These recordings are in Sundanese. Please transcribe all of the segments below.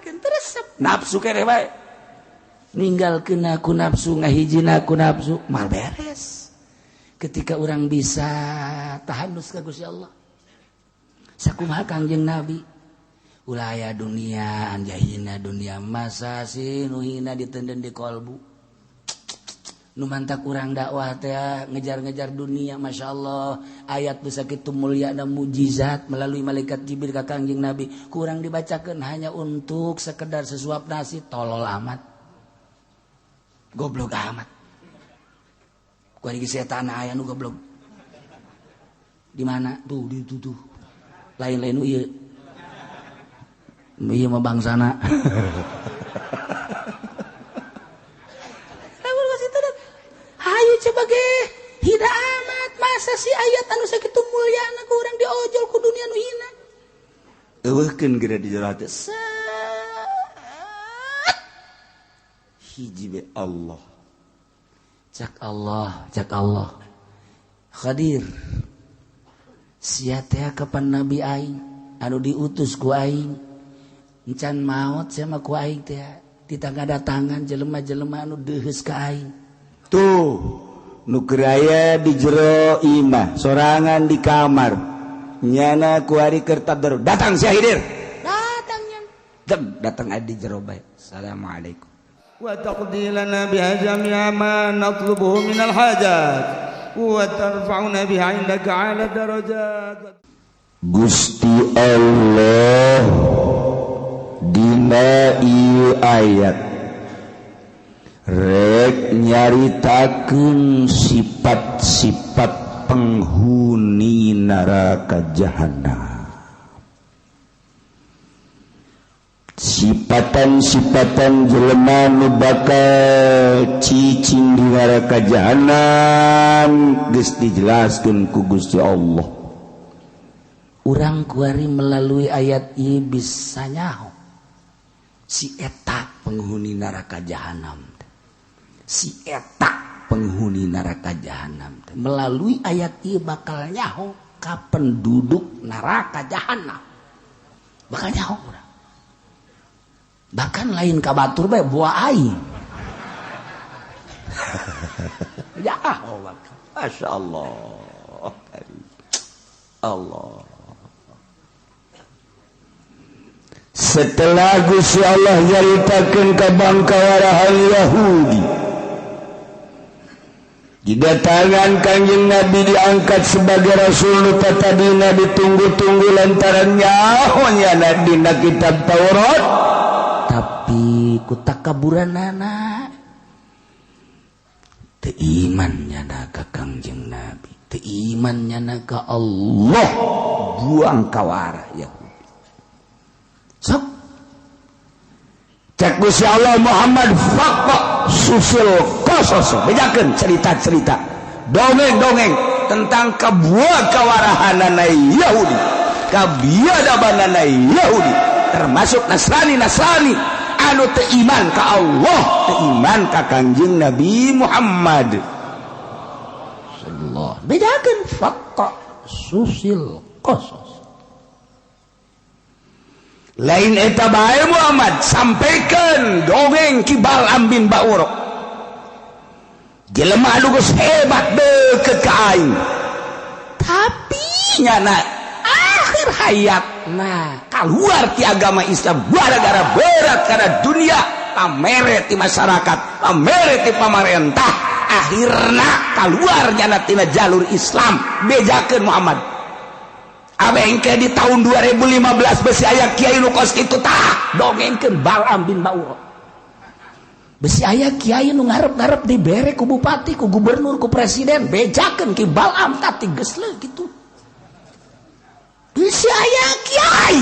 tinggalkeun teresep nafsu keneh bae ninggalkeun aku nafsu ngahijin aku nafsu mal beres ketika orang bisa tahanus ka Gusti Allah sakumaha Kangjeng Nabi ulah aya dunia anjahina dunia masa si nuhina ditenden di kolbu nu mantak urang dakwah teh ngejar-ngejar dunia Masya Allah ayat bisa kitu mulia dan mujizat melalui malaikat Jibril ka Kangjeng Nabi kurang dibacakeun hanya untuk sekedar sesuap nasi tolol amat goblok amat ku ari setan aya nu goblok di mana tuh di tuh lain-lain nu ieu mah bangsana ayo coba ge hida amat masa si ayat anu sakitu mulyana ku urang diojol ku dunia nu hina eueuhkeun geura di jero hate hiji be Allah cak Allah hadir sia teh kapan nabi aing anu diutus ku aing encan maot sama ku aing teh ditangadatangan jelema-jelema anu deuheus ka aing tuh nukeraya di jero imah sorangan di kamar nyana kuari kertab daru datang si Hidir datangnya datang di jero bae assalamualaikum wa taqdilana biha jami'a ma natlubuhu minal hajat wa tarfa'una biha indaka 'ala darajat Gusti Allah dina ieu ayat rek nyaritakeun sifat-sifat penghuni neraka jahanam sifatan-sifatan jelema nu bakal cicing di neraka jahanam geus dijelaskeun ku Gusti Allah urang kuari melalui ayat ieu bisa nyaho si eta penghuni neraka jahanam si eta penghuni neraka jahanam melalui ayat ieu bakal nyaho ka penduduk neraka jahanam bakal nyaho urang bahkan lain ka batur bae buah aing ya Allah masyaallah Allah setelah Gusti Allah nyaritakeun ka bangka warahan Yahudi didatangan Kanjeng Nabi diangkat sebagai Rasul tadina ditunggu-tunggu lantaran nyahonya dina kitab Taurat tapi ku takaburanana teu iman nyana ka Kanjeng Nabi teu iman nyana ka Allah buang kawara Yahudi sok cek Gusti Allah Muhammad fakta susul kosos bejakeun cerita-cerita dongeng-dongeng tentang kabuah kawarahanana Yahudi kabiadabanana Yahudi termasuk Nasrani anu teu iman ka Allah teu iman ka Kanjeng Nabi Muhammad sallallahu bejakeun fakta susil kosos lain eta bae Muhammad sampaikan dongeng kibal ambin bauro jelema anu geus hebat deukeut ka aing tapi nyana akhir hayatna kaluar ti agama Islam gara-gara berat kana dunia pamere ti masyarakat pamere ti pamarentah akhirna kaluar nyana tina jalur Islam bejakeun Muhammad abeng ke di tahun 2015 besi aya kiai nu kos kitu tah dongengkeun Balam bin Bauro besi aya kiai nu ngarep-ngarep dibere ku bupati ku gubernur ku presiden bejakeun ki Balam tah ti geus leuh kitu besi aya kiai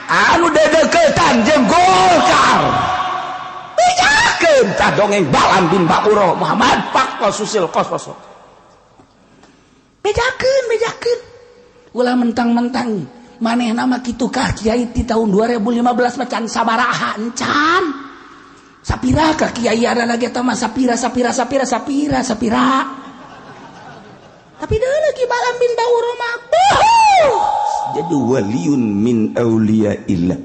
anu dedeketan jeung Golkar bejakeun tah dongeng Balam bin Bauro Muhammad fakta susil kos bejakeun ulah mentang-mentang maneh nama kitu kah kiai di tahun 2015 macan sabaraha encan sapira ka kiai ada lagi eta mah sapira tapi deui lagi Balam bin Bauro mah jadi waliun min auliyaillah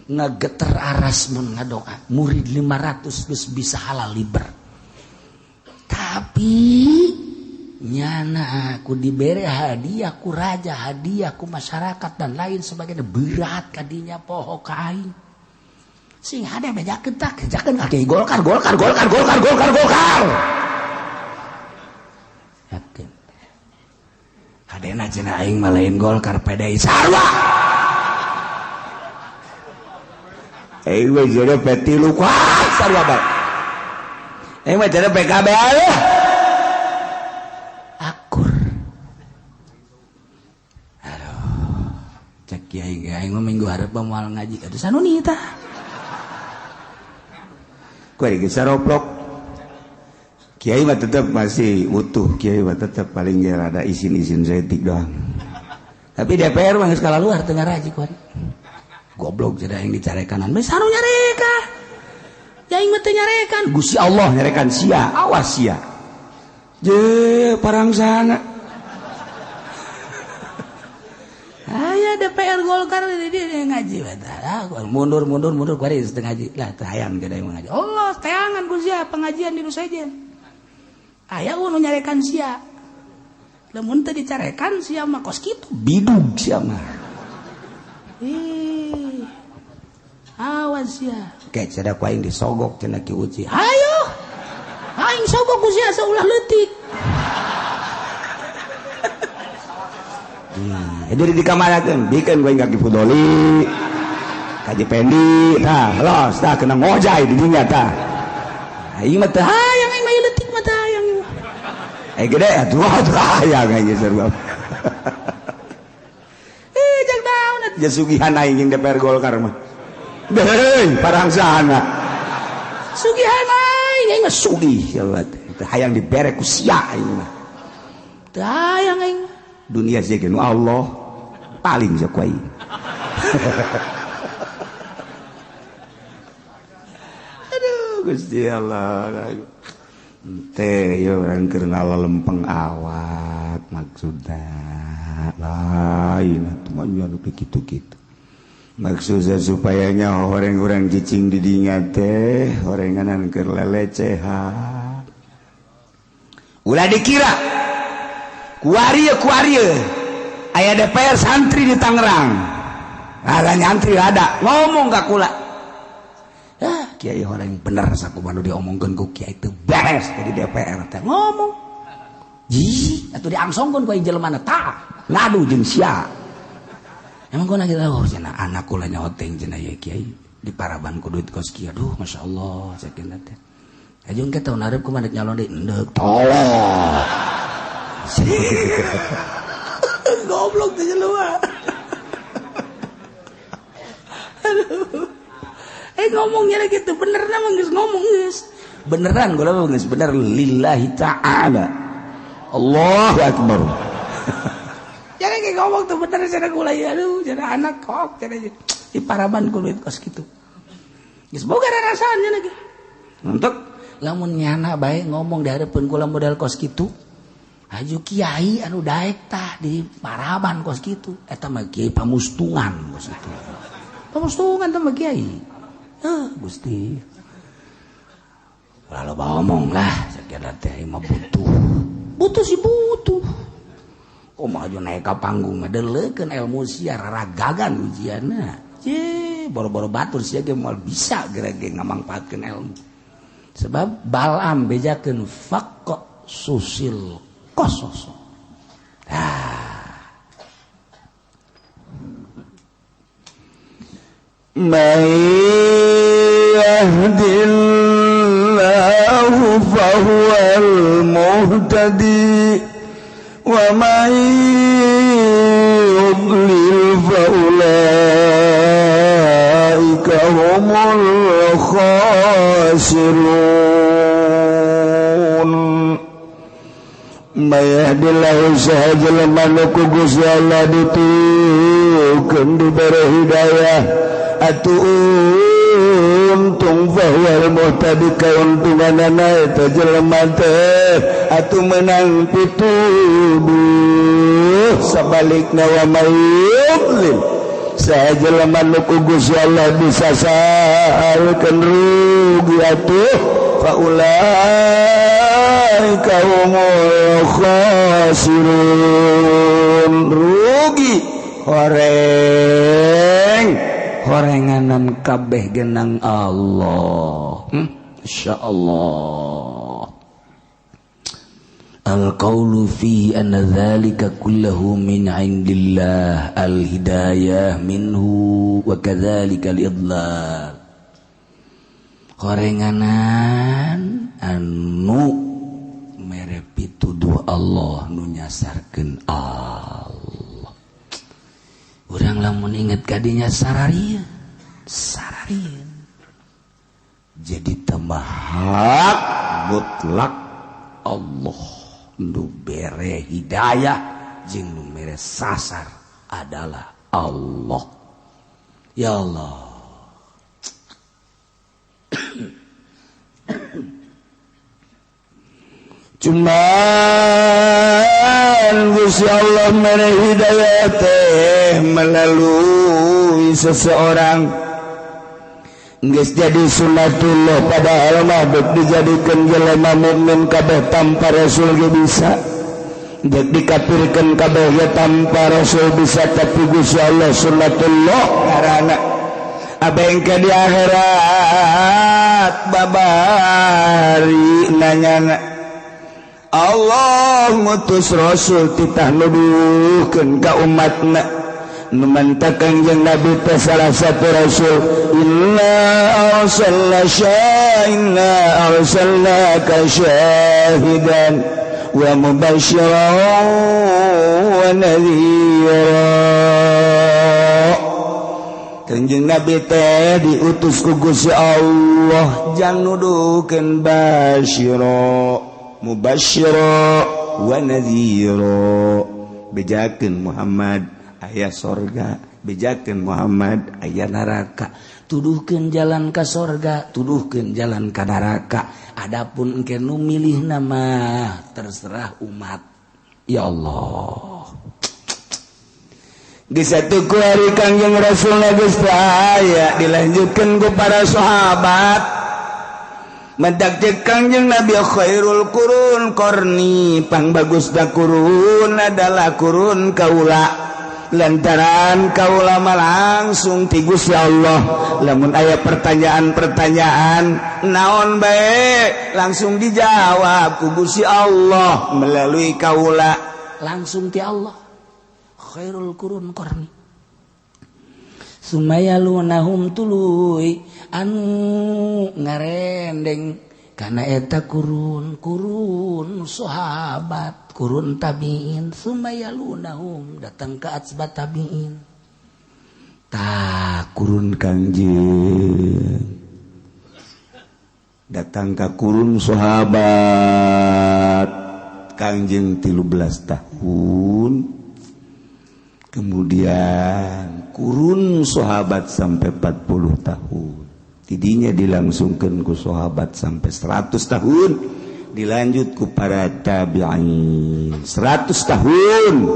ngageter aras mun ngadoa murid 500 geus bisa halal liber tapi nyana aku diberi hadiah ku raja hadiah ku masyarakat dan lain sebagainya berat kadinya poho ka aing sing hade bejakeun tah kejakeun kaki Golkar yakin hadena cenah aing mah lain Golkar PDI sarua jadi peti lu kuat sarua bae mah jadi PKB aja akur aduh cek kiai mah minggu hareup moal ngaji atuh sanuni tah ku ari geus saroplok kiai mah tetep masih utuh kiai mah tetep paling ge rada isin-isin setik doang tapi DPR mah geus kalaluar teu ngaraji ku ari goblok jadi yang dicarekan mah saru nyareka yang mah teu nyarekan Gusti Allah nyarekan sia awas sia je parang sana aya DPR Golkar dia ngaji bae mundur kuari setengah ngaji lah teu hayang gede ngaji Allah teangan ku sia pengajian di nu sajen aya nu nyarekan sia lamun teu dicarekan sia mah kos kitu bidug sia mah awas ya kayak sada ku aing disogok cenah ki uci ayo aing sogok ku sia saulah leutik jadi dikamarakeun bikeun ku aing kaki Fudoli kaji Pendi tah los tah kena ngojay di dinya tah aing mah teu hayang aing mah leutik mah teu hayang gede atuh hayang aing sarua jak daun atuh sugihan aing jeung DPR Golkar mah deh, parang sana. Sugihan aing mah sugih, teu hayang dibere ku sia aing mah. Teu hayang aing. Dunia sia ge nu Allah paling sia ku aing. Aduh, Gusti Allah. Teh yo urang keur ngalalempeng awak maksudna. Lain atuh mah anu kitu-kitu. Maksudnya supayanya orang-orang cicing didinya teh orenganan keur lelecehan ulah dikira kuarieu aya DPR santri di Tangerang ada nyantri ada ngomong ka kula kiai orang bener sakumaha diomongkeun ku kiai teu beres jadi DPR teh ngomong ji atuh diangsongkeun ku jelema tah ngadu jeung sia emang kau lagi tahu cina anakku lah nyoteng cina ya kiai di Paraban ku duit kos kiai aduh masya Allah cekin nanti aja engke tahun harap ku mandek nyalon di endek tolong goblok tuh jelua aduh ngomongnya lagi tuh bener nama nggak ngomong guys beneran gue lah nggak bener lillahi ta'ala Allahu Akbar jangan kayak ngomong tuh bener cara gulai aduh cara anak kok cara di Paraban ku duit kos gitu geus boga rasanya lagi untuk lamun nyana bae ngomong di hareupeun kula modal kos kitu aju kiai anu daek tah di Paraban kos kitu eta mah kiai pamustungan kos kitu pamustungan teh mah kiai Gusti lalu ngomong lah sakira teh mah butuh sih butuh maju naik ke panggung ngedeleukeun ilmu sia raragagan ujianna boro-boro batur sia ge moal bisa gerege ngamangpaatkeun ilmu sebab Balam bejakeun faqqa susil qasas may yahdillahu fahuwal muhtadi wa may yudlil faulaika humul khasirun may yahdillahu sahajal manuku Gusti Allah ditukeun dibere hidayah untung fahuwal muhtadi kauntunganana eta jelema teh atuh menang pituduh sabalikna wa may yudlil saya jelema nu ku Gusti Allah disasalkeun rugi atuh faulaika humul khasirun rugi horenganan kabeh genang Allah. Insyaallah. Al-qawlu fi anna dhalika kullahu min indillah al-hidayah minhu wa kadzalika al-idlal. Horenganan anu mere pituduh Allah nu nyasarkeun Allah. Urang lamun inget kadinya sararieun jadi tamahak mutlak Allah nu bere hidayah jeung nu mere sasar adalah Allah. Ya Allah. Cuman Gusti Allah mere hidayah teh melalui seseorang geus jadi sunnatullah padahal mah dek dijadikeun jelema mukmin kabeh tanpa rasul ge bisa dek dikafirkeun kabeh ge tanpa rasul bisa tapi Gusti Allah sunnatullah ngaranna abengke di akhirat babari nanyana Allah ngutus rasul titah nuduhkeun ka umatna nu mantap kanjeng Nabi teh salah satu rasul inna arsalnaka syahidan wa mubasysyiran wa nadhira. Kanjeng Nabi teh diutus ku Gusti Allah jang nuduhkeun basyira mubasysyiran wa nadhira bejakeun Muhammad aya sorga bejakeun Muhammad aya neraka tuduhkeun jalan ka sorga tuduhkeun jalan ka neraka adapun engke nu milih nama terserah umat. Ya Allah di satu hari Kanjeng Rasul geus aya dilanjutkeun ku para sahabat mentak cek Kanjeng Nabi khairul qurun qarni pangbagusna qurun adalah qurun kaula lantaran kaula mah langsung ti Gusti Allah lamun aya pertanyaan-pertanyaan naon bae langsung dijawab ku Gusti Allah melalui kaula langsung ti Allah khairul qurun qarni sumayalunahum tuluy anu ngarendeng kana eta kurun sahabat kurun tabiin sumayalunahum datang ke atsbat tabiin ta kurun Kanjeng datang ke kurun sahabat Kanjeng 13 tahun kemudian kurun sahabat sampai 40 tahun tidinya dilangsungkan ku sahabat sampai 100 tahun dilanjut ku para tabi'in 100 tahun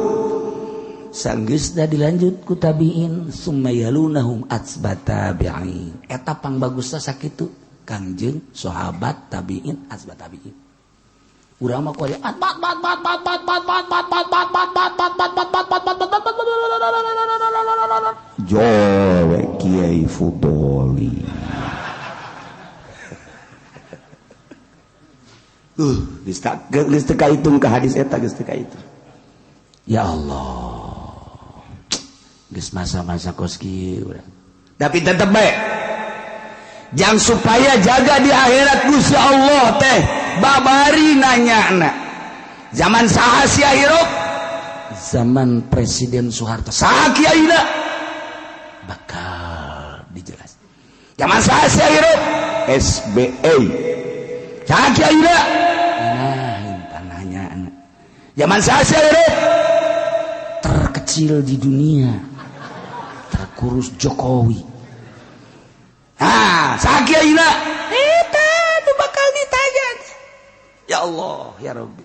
sanggeusna dilanjut ku tabi'in sumayalunahum atsbat tabi'in eta pangbagusna sakitu Kangjeng sahabat tabi'in atsbat tabi'in urang mah kudu jowe Kiai Fudoli geus teu kahitung ka hadis eta geus teu kahitung. Ya Allah geus masa-masa kos kieu urang tapi tetep bae jang supaya jaga di akhirat Gusti Allah teh babari nanyana zaman saha sia hirup zaman Presiden Soeharto saha kiaina bakal dijelas zaman saha sia hirup SBY saha kiaina tanahnya zaman saha sia hirup terkecil di dunia terkurus Jokowi saha kiaina eta nu bakal ditanya. Ya Allah, ya Rabbi.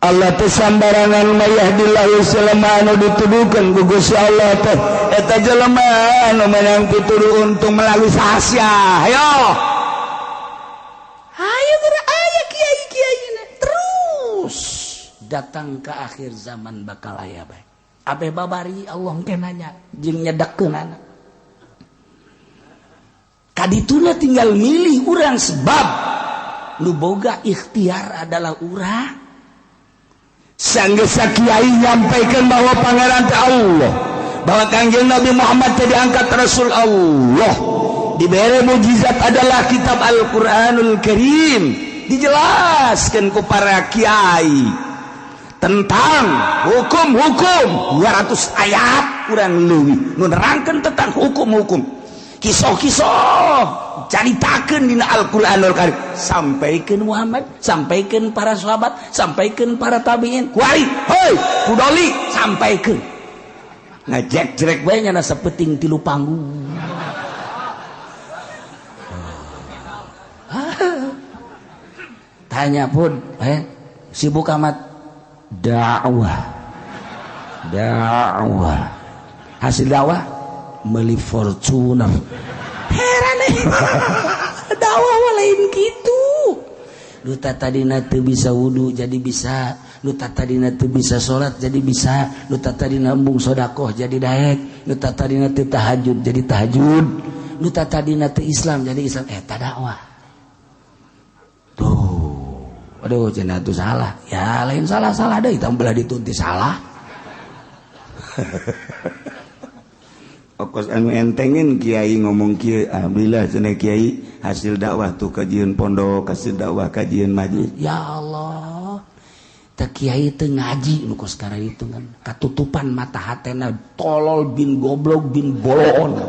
Allah teh sambarangan mayahdillahu selama anu dituduhkeun ku Gusti Allah teh eta jelema anu menang pituduh untung melalui sahsia. Hayo geura aya kiai-kiaina terus datang ke akhir zaman bakal aya bae. Abe babari Allah engke nanya jeung nyedekeunana. Kadituna tinggal milih urang sebab nu boga ikhtiar adalah urang. Sanggesa kiai nyampaikan bahwa pangeran Allah, bahwa kanjeng Nabi Muhammad tadi angkat Rasul Allah, diberi mujizat adalah kitab Al-Quranul Karim. Dijelaskan ku para kiai tentang hukum-hukum 200 ayat kurang leuwih nu nerangkeun tentang hukum-hukum, kisah-kisah caritakeun dina Al-Qur'anul Karim, sampaikeun Muhammad, sampaikeun para sahabat, sampaikeun para tabi'in, kuari heuy kudoli sampaikeun ngajek-jerek bae nya sapeting 3 panggung. Tanya pun sibuk amat dakwah hasil dakwah meuli Fortuner. Heran dakwah lain gitu. Nu tadina teu bisa wudu jadi bisa, nu tadina teu bisa salat jadi bisa, nu tadina embung sedekah jadi daek, nu tadina teu tahajud jadi tahajud, nu tadina teu Islam jadi Islam. Eta dakwah. Tuh. Aduh cenah tuh salah. Ya lain salah-salah deui tah belah ditunti salah. Okos anu entengin kiai ngomong kieu, alhamdulillah cenah kiai hasil dakwah tuh kajian pondok, hasil dakwah kajian majelis. Ya Allah, teh kiai teu ngaji nu kos karena itu kan katutupan mata hatena tolol bin goblok bin boloon.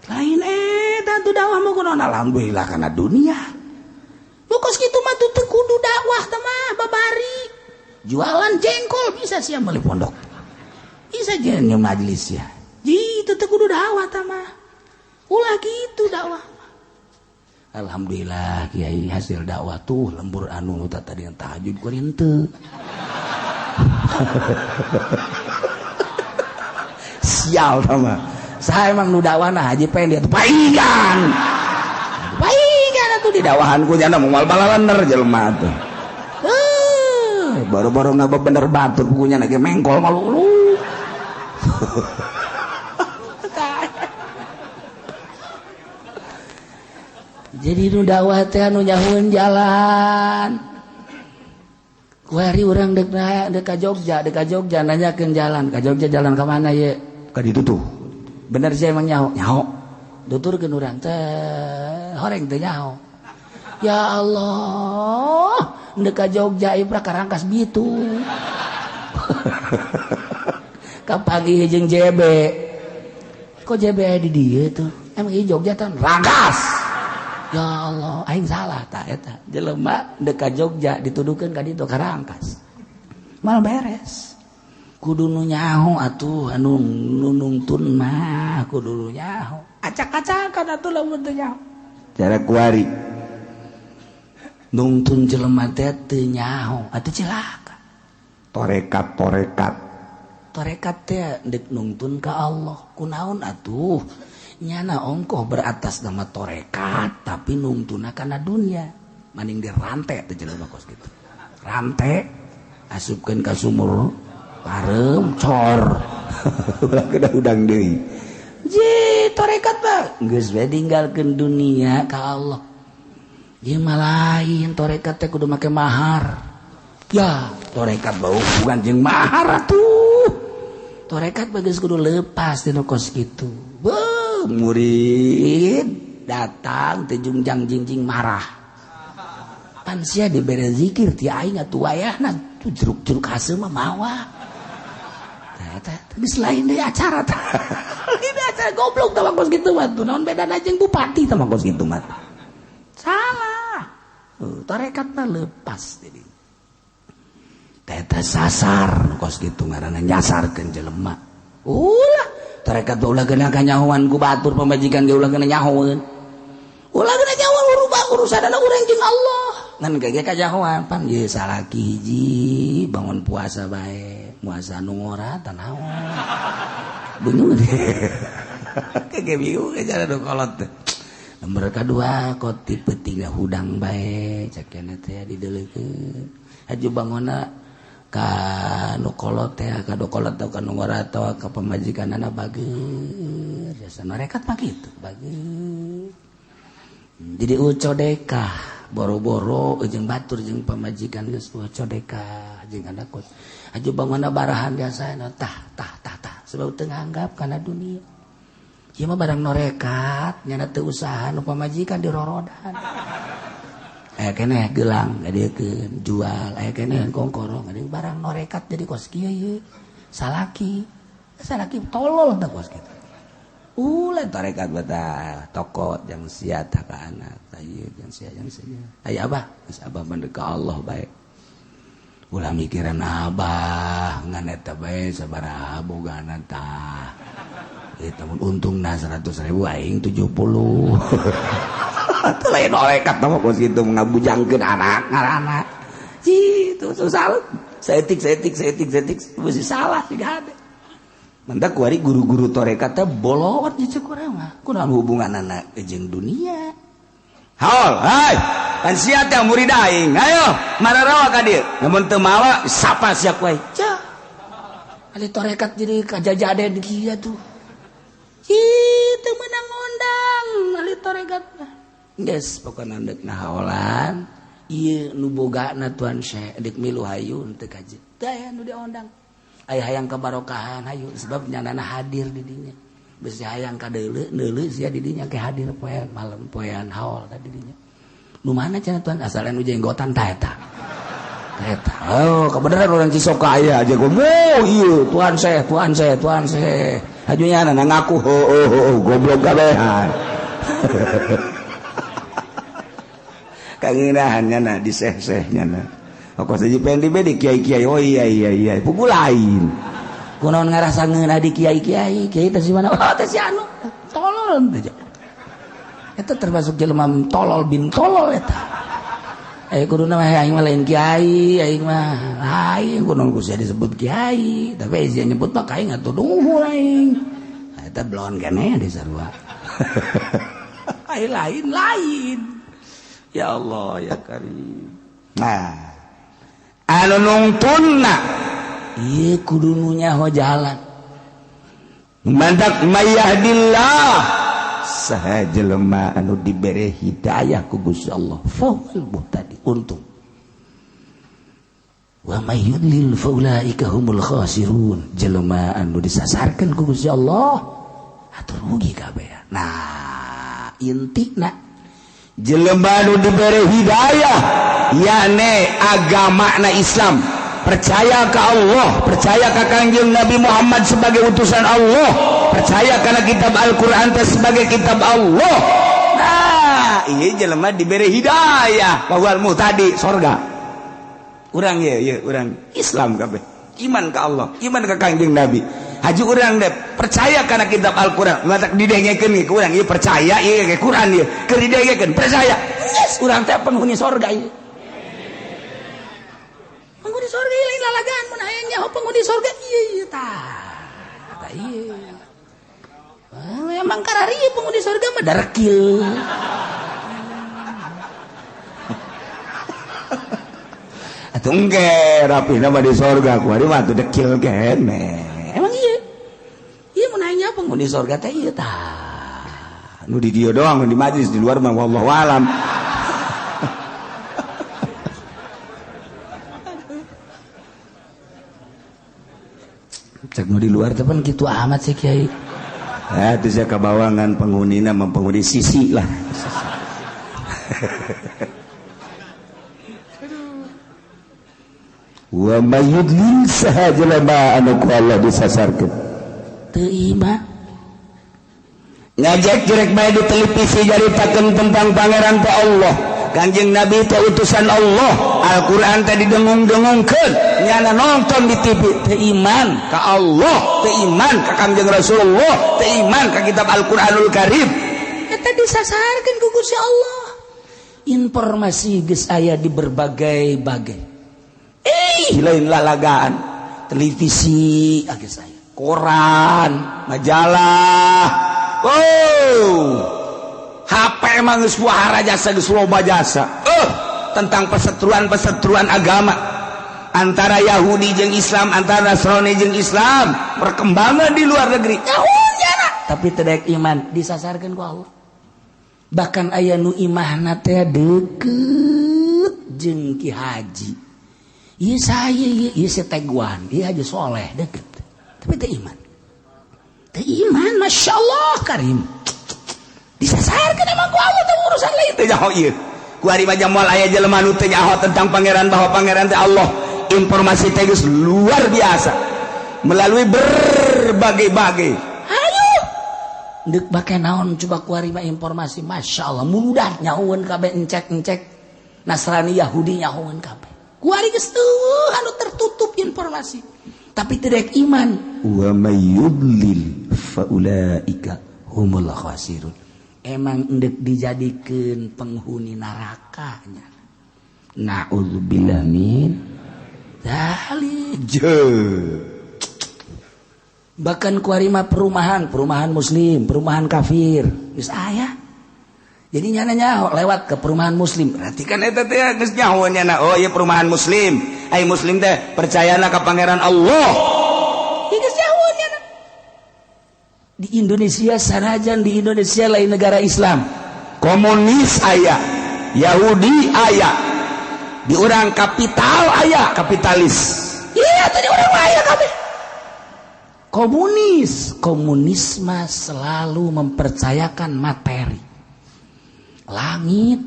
Lain eta tuh dakwah mah kunaon alhamdulillah kana dunia. Nu kos kitu mah teu kudu dakwah teh mah babari. Jualan jengkol bisa sia meuli pondok. Bisa jeung majelis ya. Itu teh kudu dakwah tah mah. Ulah gitu dakwah. Alhamdulillah kiai hasil dakwah tuh lembur anu nu tadi tahajud kuring teu. Sial tah mah. Saha emang nu dakwahna Haji Pendi atuh paingan. Paingan atuh di dakwahan ku jana moal balaler jelema teh. Baru-baru ngaba bener batur punya lagi mengkol malu. Jadi nu dakwah teh anu nyahueun jalan. Kuari urang dek ka Jogja nanyakeun jalan. Ka Jogja jalan ka mana ye? Ka ditu tuh. Bener sih emang nyaho. Tuturkeun urang teh horeng teh nyaho. Ya Allah, dek ka Jogja ieu prakarangkas bitu. Kapagi jeung JB. Kok JB aya di dieu tuh? Emang ieu Jogja teh Rangkas. Ya Allah, aing salah tak eta. Jelema dek ka Jogja dituduhkeun ka ditu ka Rangkas. Mal beres. Kudu nu nyaho atuh anu nunungtun mah kudu nu nyaho. Acak-acakan atuh lamun teu nyaho. Cara kuari. Nungtun jelema teh teu nyaho atuh cilaka. Torekat teh dek nungtun ka Allah. Kunaon atuh? Nyana ongkoh beratas nama torekat tapi nungtuna kana dunia maning dirante teh jelema kos kitu. Rante asupkeun ka sumur parem cor. Ulah kena udang deui. Ji torekat mah geus we ninggalkeun dunia ka Allah. Ieu mah lain torekat teh kudu make mahar. Ya, torekat bau bukan jeung mahar atuh. Torekat bagus kudu lepas dina kos kitu. Murid datang teh jungjang jingjing marah. Pan sia dibere zikir ti aing atuh wayahna tuh jeruk-jeruk haseul mah mawa. Tah geus lain deui acara tah. Ini acara goblok tah kos kitu mah tuh naon bedana jeung bupati tah kos kitu mah. Salah. Tarekat mah lepas teh. Teh sasar kos kitu ngaranna nyasarkeun jelema. Ulah tarekat ulah kena kanyahoan ku batur pamajikan ge ulah kena nyahoeun. Ulah kena nyahoeun urusanana urang jeung Allah. ngan kage kajahoan pan ye salaki hiji bangun puasa bae puasa nu ngora tanaon bingung kage bingung cara do kolot nomor kadua koti peutingna hudang bae cakena teh dideuleukeun haju bangona ka nu kolot teh ka do kolot teh ka nu ngora teh ka pamajikanana bageur jasa narekat mah kitu bageur jadi ucodekah boro-boro jeung batur jeung pamajikan geus ucodekah jeung adakot aju bangona barahan biasana tah sebab teu nganggap kana dunia ieu mah barang norekat nyana teu usaha nu pamajikan dirorodan aya keneh gelang ngadeukeun jual aya keneh kongkorong ada barang norekat jadi kos kieu ieu salaki tolol tah kos kitu ulah tarekat batal tokot yang sia ka anak ieu yang sia aya abah geus abah mandek ka Allah bae ulah mikiran abah ngan eta bae sabaraha bogana tah eta mun untungna 100.000 aing 70 teu lain tarekat mah kos kitu ngabujangkeun anak ngaranna kitu susah setik mesti salah siga ade mendak kuari guru-guru tarekat teh bolot jeung kurang mah kunaon hubunganna jeung dunia haul hai kan sia teh murid aing ayo mararawa ka dieu namun teu mawa sapa sia wae cah ali tarekat jadi kajajaden kieu tuh kitu menang ngondang ali tarekat geus pokona deukna haolan ieu nu bogana tuan syekh deuk milu hayu teu kaji teh aya nu diondang aya hayang kabarokahan hayu sebab nyanana hadir di dinya beus hayang ka deuleu sia di dinya ke hadir poe malam poean haul ka di dinya nu mana cenah tuan asal anu jenggotan tah eta oh kebenaran orang Cisoka aya aja gua ieu tuan syekh hajunya na ngaku goblok gabehan kangeunahannya na di seh-sehnya na kok saja pengen di kiai-kiai oh iya pukul lain kunaon ngarasangeun di kiai-kiai teh si mana teh si anu tolol teh eta termasuk jelema tolol bin tolol eta kuduna mah aing mah lain kiai aing mah lain kunaon ku sia disebut kiai tapi sia nyebut mah aing atuh dunguhul aing eta blon keneh di sarua lain ya Allah ya Karim nah anu nungtunna ieu kudu nu nyaho jalan mandak mayahdillah saha jelema anu dibere hidayah ku Gusti Allah fawal muhtadi untung wa may yudlil faulaika humul khasirun jelema anu disasarkeun ku Gusti Allah atuh rugi kabeh nah intina jelema anu dibere hidayah yakni agamana Islam percaya ke Allah percaya ke Kangjeng Nabi Muhammad sebagai utusan Allah percaya karena kitab Al-Quran sebagai kitab Allah nah ini jelema diberi hidayah bahwa muhtadi sorga urang ya urang Islam kabeh iman ke Allah iman ke Kangjeng Nabi haji urang deh percaya karena kitab Al-Quran matak didengekeun ke urang ieu percaya ieu ke Quran ieu keur didengekeun percaya yes urang teh penghuni sorga ieu penghuni sorga lain lalagaan mun aya nyaho penghuni sorga ieu tah ieu emang karari penghuni sorga mah darekil atuh engke rapina mah di sorga kumaha mah teu dekil keneh emang ieu mun aya penghuni sorga teh ieu tah nu di dieu doang nu di majlis di luar mah wallahu alam cek nu di luar teh pan kitu amat sih kiai itu saya kebawangan penghunina mempenghuni sisi lah wa mayyudlil sahajalama anu ku Allah disasarkeun teu iman ngajak jerek bae di televisi jaritakeun tentang pangeran teh Allah Kangjeng Nabi teh utusan Allah Al-Quran teh didengung-dengungkeun nyana nonton di TV teu iman ka Allah teu iman ka Kangjeng Rasulullah teu iman ka kitab Al-Quranul Karim eta disasarkeun ku Gusti Allah informasi geus aya di berbagai-bagai lain lalagaan televisi geus aya koran majalah HP emang geus wahara jasa geus loba jasa tentang perseteruan agama antara Yahudi jeung Islam, antara Nasrani jeung Islam, perkembangan di luar negeri tapi teu iman disasarkeun ku Allah. Bahkan aya nu imahna teh deukeut jeung Ki Haji. Ieu saya ieu seteguan, ieu Haji Soleh deukeut. Tapi teu iman. Teu iman, masyaallah karim. Disasarkeun emang ku Allah teh urusan lain teh nyaho ieu. Ku ari mah moal aya jelema nu teu nyaho tentang pangeran bahwa pangeran teh Allah. Informasi teh geus luar biasa melalui berbagai-bagai. Ayo. Deuk bake naon coba ku ari mah informasi masyaallah mudah nyahoeun kabeh encek-encek Nasrani Yahudi nyahoeun kabeh. Ku ari geus teu anu tertutup informasi. Tapi teu daek iman. Wa may yudlil fa ulaika humul khasirun. Emang endek dijadikeun penghuni nerakanya. Na'udzubillah min bahkan kuarima perumahan muslim, perumahan kafir geus aya. Jadi nyana lewat ke perumahan muslim. Berarti kan eta teh geus nyaho nyana. Oh ieu perumahan muslim. Ai muslim teh percayana ka pangeran Allah. Geus nyaho nyana. Di Indonesia sanajan di Indonesia lain negara Islam. Komunis aya, Yahudi aya. Di orang kapital aya kapitalis. Iya tadi orang aya kabeh. Komunisme selalu mempercayakan materi. Langit,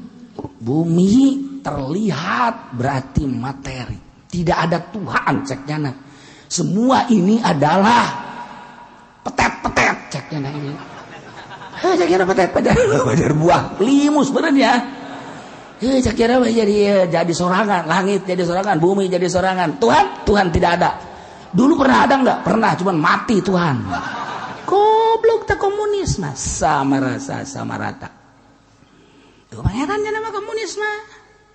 bumi terlihat berarti materi. Tidak ada Tuhan ceknya. Semua ini adalah petet-petet ceknya ini. Ceknya petet-petet buah limus bener ya. Cak kira jadi sorangan, langit jadi sorangan, bumi jadi sorangan. Tuhan tidak ada. Dulu pernah ada enggak? Pernah, cuman mati Tuhan. Goblok tak komunisme, sama rata. Tuh pangerannya nama komunisme.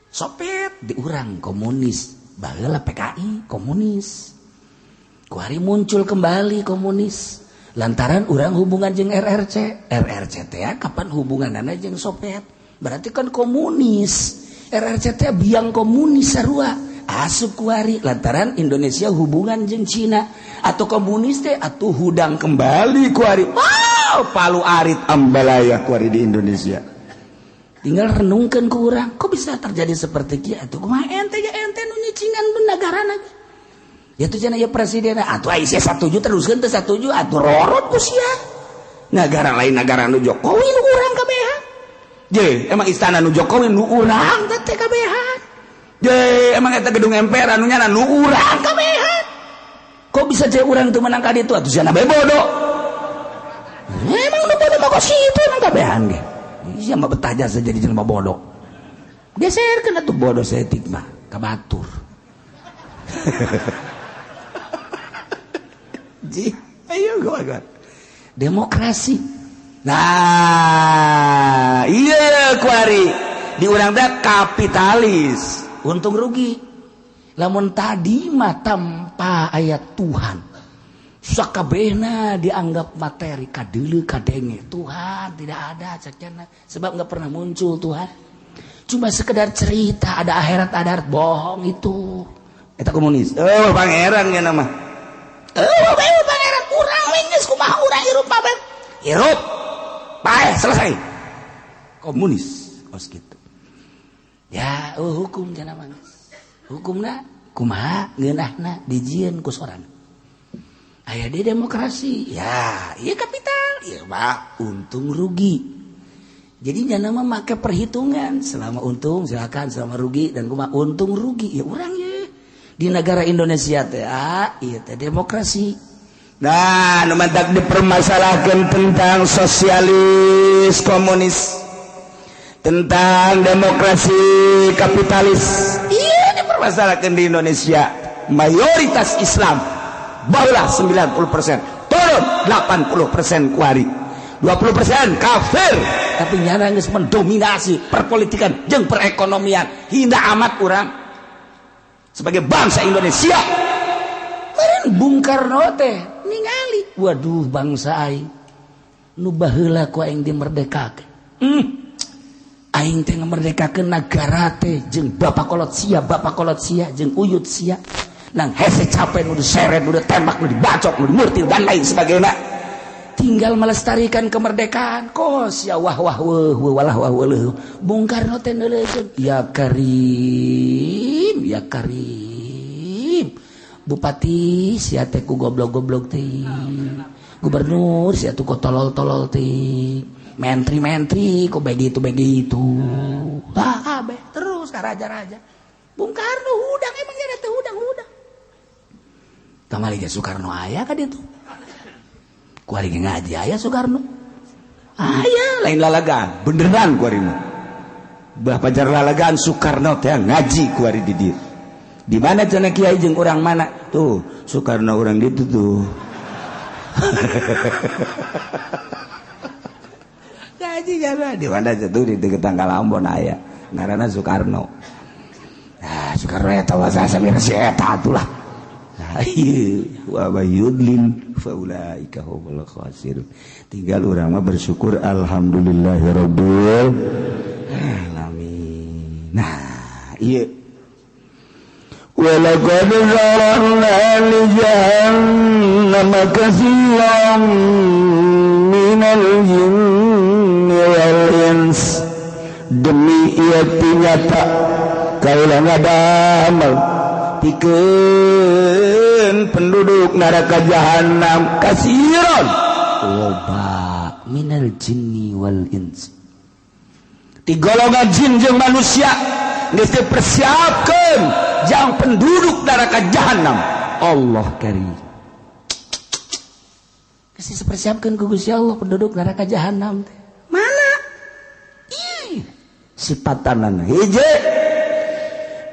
Soviet di urang komunis, baheula PKI komunis. Kuari muncul kembali komunis. Lantaran urang hubungan jeung RRC teh kapan hubunganana jeung Soviet? Berarti kan komunis. RRCT biang komunis sarua asup kuari lantaran Indonesia hubungan jeung Cina atau komunis teh atuh hudang kembali kuari. Wow, palu arit ambalaya kuari di Indonesia. Tinggal renungkeun ku urang, kok bisa terjadi seperti kieu atuh? Kumaha ente nu nyicingan negarana. Ya tuh cenah ya presiden atuh aya satuju teruskeun teu satuju atuh rorot ku sia. Negara lain negara nu Jokowi nu urang kabehan. Emang istana nu Jokowi nu urang teh kabehan. Emang eta gedung MPR anu nyana nu urang kabehan. Kok bisa urang teu menang ka ditu atuh cenah bae bodoh. Emang nu bodoh mah kok situ emang kabehan ge. Iya mah betah jasa jadi jelema bodoh. Geserkeun atuh bodoh setik mah ka batur. Ayo gua. Demokrasi. Nah, iya kuari di urang teh kapitalis, untung rugi. Lamun tadi mah tanpa ayat Tuhan, sakabehna dianggap materi kadeuleu kadenge. Tuhan tidak ada cekna, sebab enggak pernah muncul Tuhan. Cuma sekedar cerita ada akhirat bohong itu. Eta komunis. Oh, pangeran nya nama. Pangeran urang we geus kumaha urang hirup mah hirup. Baik, selesai. Komunis, kos gitu. Ya, hukum cenah mah. Hukumna kumaha ngeunahna dijieun ku sorangan. Aya di demokrasi. Ya, ieu kapital, ieu mah untung rugi. Jadi jangan mah make perhitungan, selama untung silakan, selama rugi dan kumaha untung rugi. Ya urang ye. Di negara Indonesia teh ieu teh demokrasi. Nah, nu mantak dipermasalahkan tentang sosialis komunis, tentang demokrasi kapitalis. Iya dipermasalahkan di Indonesia. Mayoritas Islam barulah 90%, turun 80% kuari, 20% kafir. tapi nyana geus mendominasi perpolitikan jeung perekonomian. Hina amat urang sebagai bangsa Indonesia. Meureun Bung Karno teh ningali, waduh bangsa aing nu baheula ku aing dimerdekakeun. Aing teh ngamerdekakeun nagara teh jeung bapak kolot sia jeung uyut sia. Nang hese capek nu diseret, nu ditembak, nu dibacok, nu dimurtil dan lain sebagainya. Tinggal melestarikan kemerdekaan. Kos ya wah walah wah weuh. Bung Karno teh neulekeun, ya Karim. Bupati sia teh ku goblok-goblok teh. Gubernur sia teh ku tolol-tolol teh. Menteri ku begitu. Kabeh terus ka raja-raja. Bung Karno hudang emang nya teh hudang. Kamali ge Soekarno aya ka ditu. Ku ari ngaji aya Soekarno. Aya lain lalagaan, beneran ku ari mah. Bah pajar lalagaan Soekarno teh ngaji ku ari di dieu. Di mana cenah kiai jeung urang mana? Tuh, Soekarno urang ditu tuh. Ngaji jalan di mana tuh di deket Tanggal Ambon aya. Ngaranna Soekarno. Nah, Soekarno eta wasa samira si eta atulah. Wa yudlin faulaika humul khasirun. Tinggal urang mah bersyukur alhamdulillahirabbil alamin. Nah, ieu walaqad zara'na li jahannama katsiran minal jinni wal ins. Demi ieu nyata kaula ngadamel pikeun penduduk neraka jahanam katsiran loba minal jinni wal ins. Ti golongan jin jeung manusia geus dipersiapkeun jang penduduk neraka jahanam. Allah karim. Geus dipersiapkeun ku Gusti Allah penduduk neraka jahanam teh. Mana? Ih, sipatanana hiji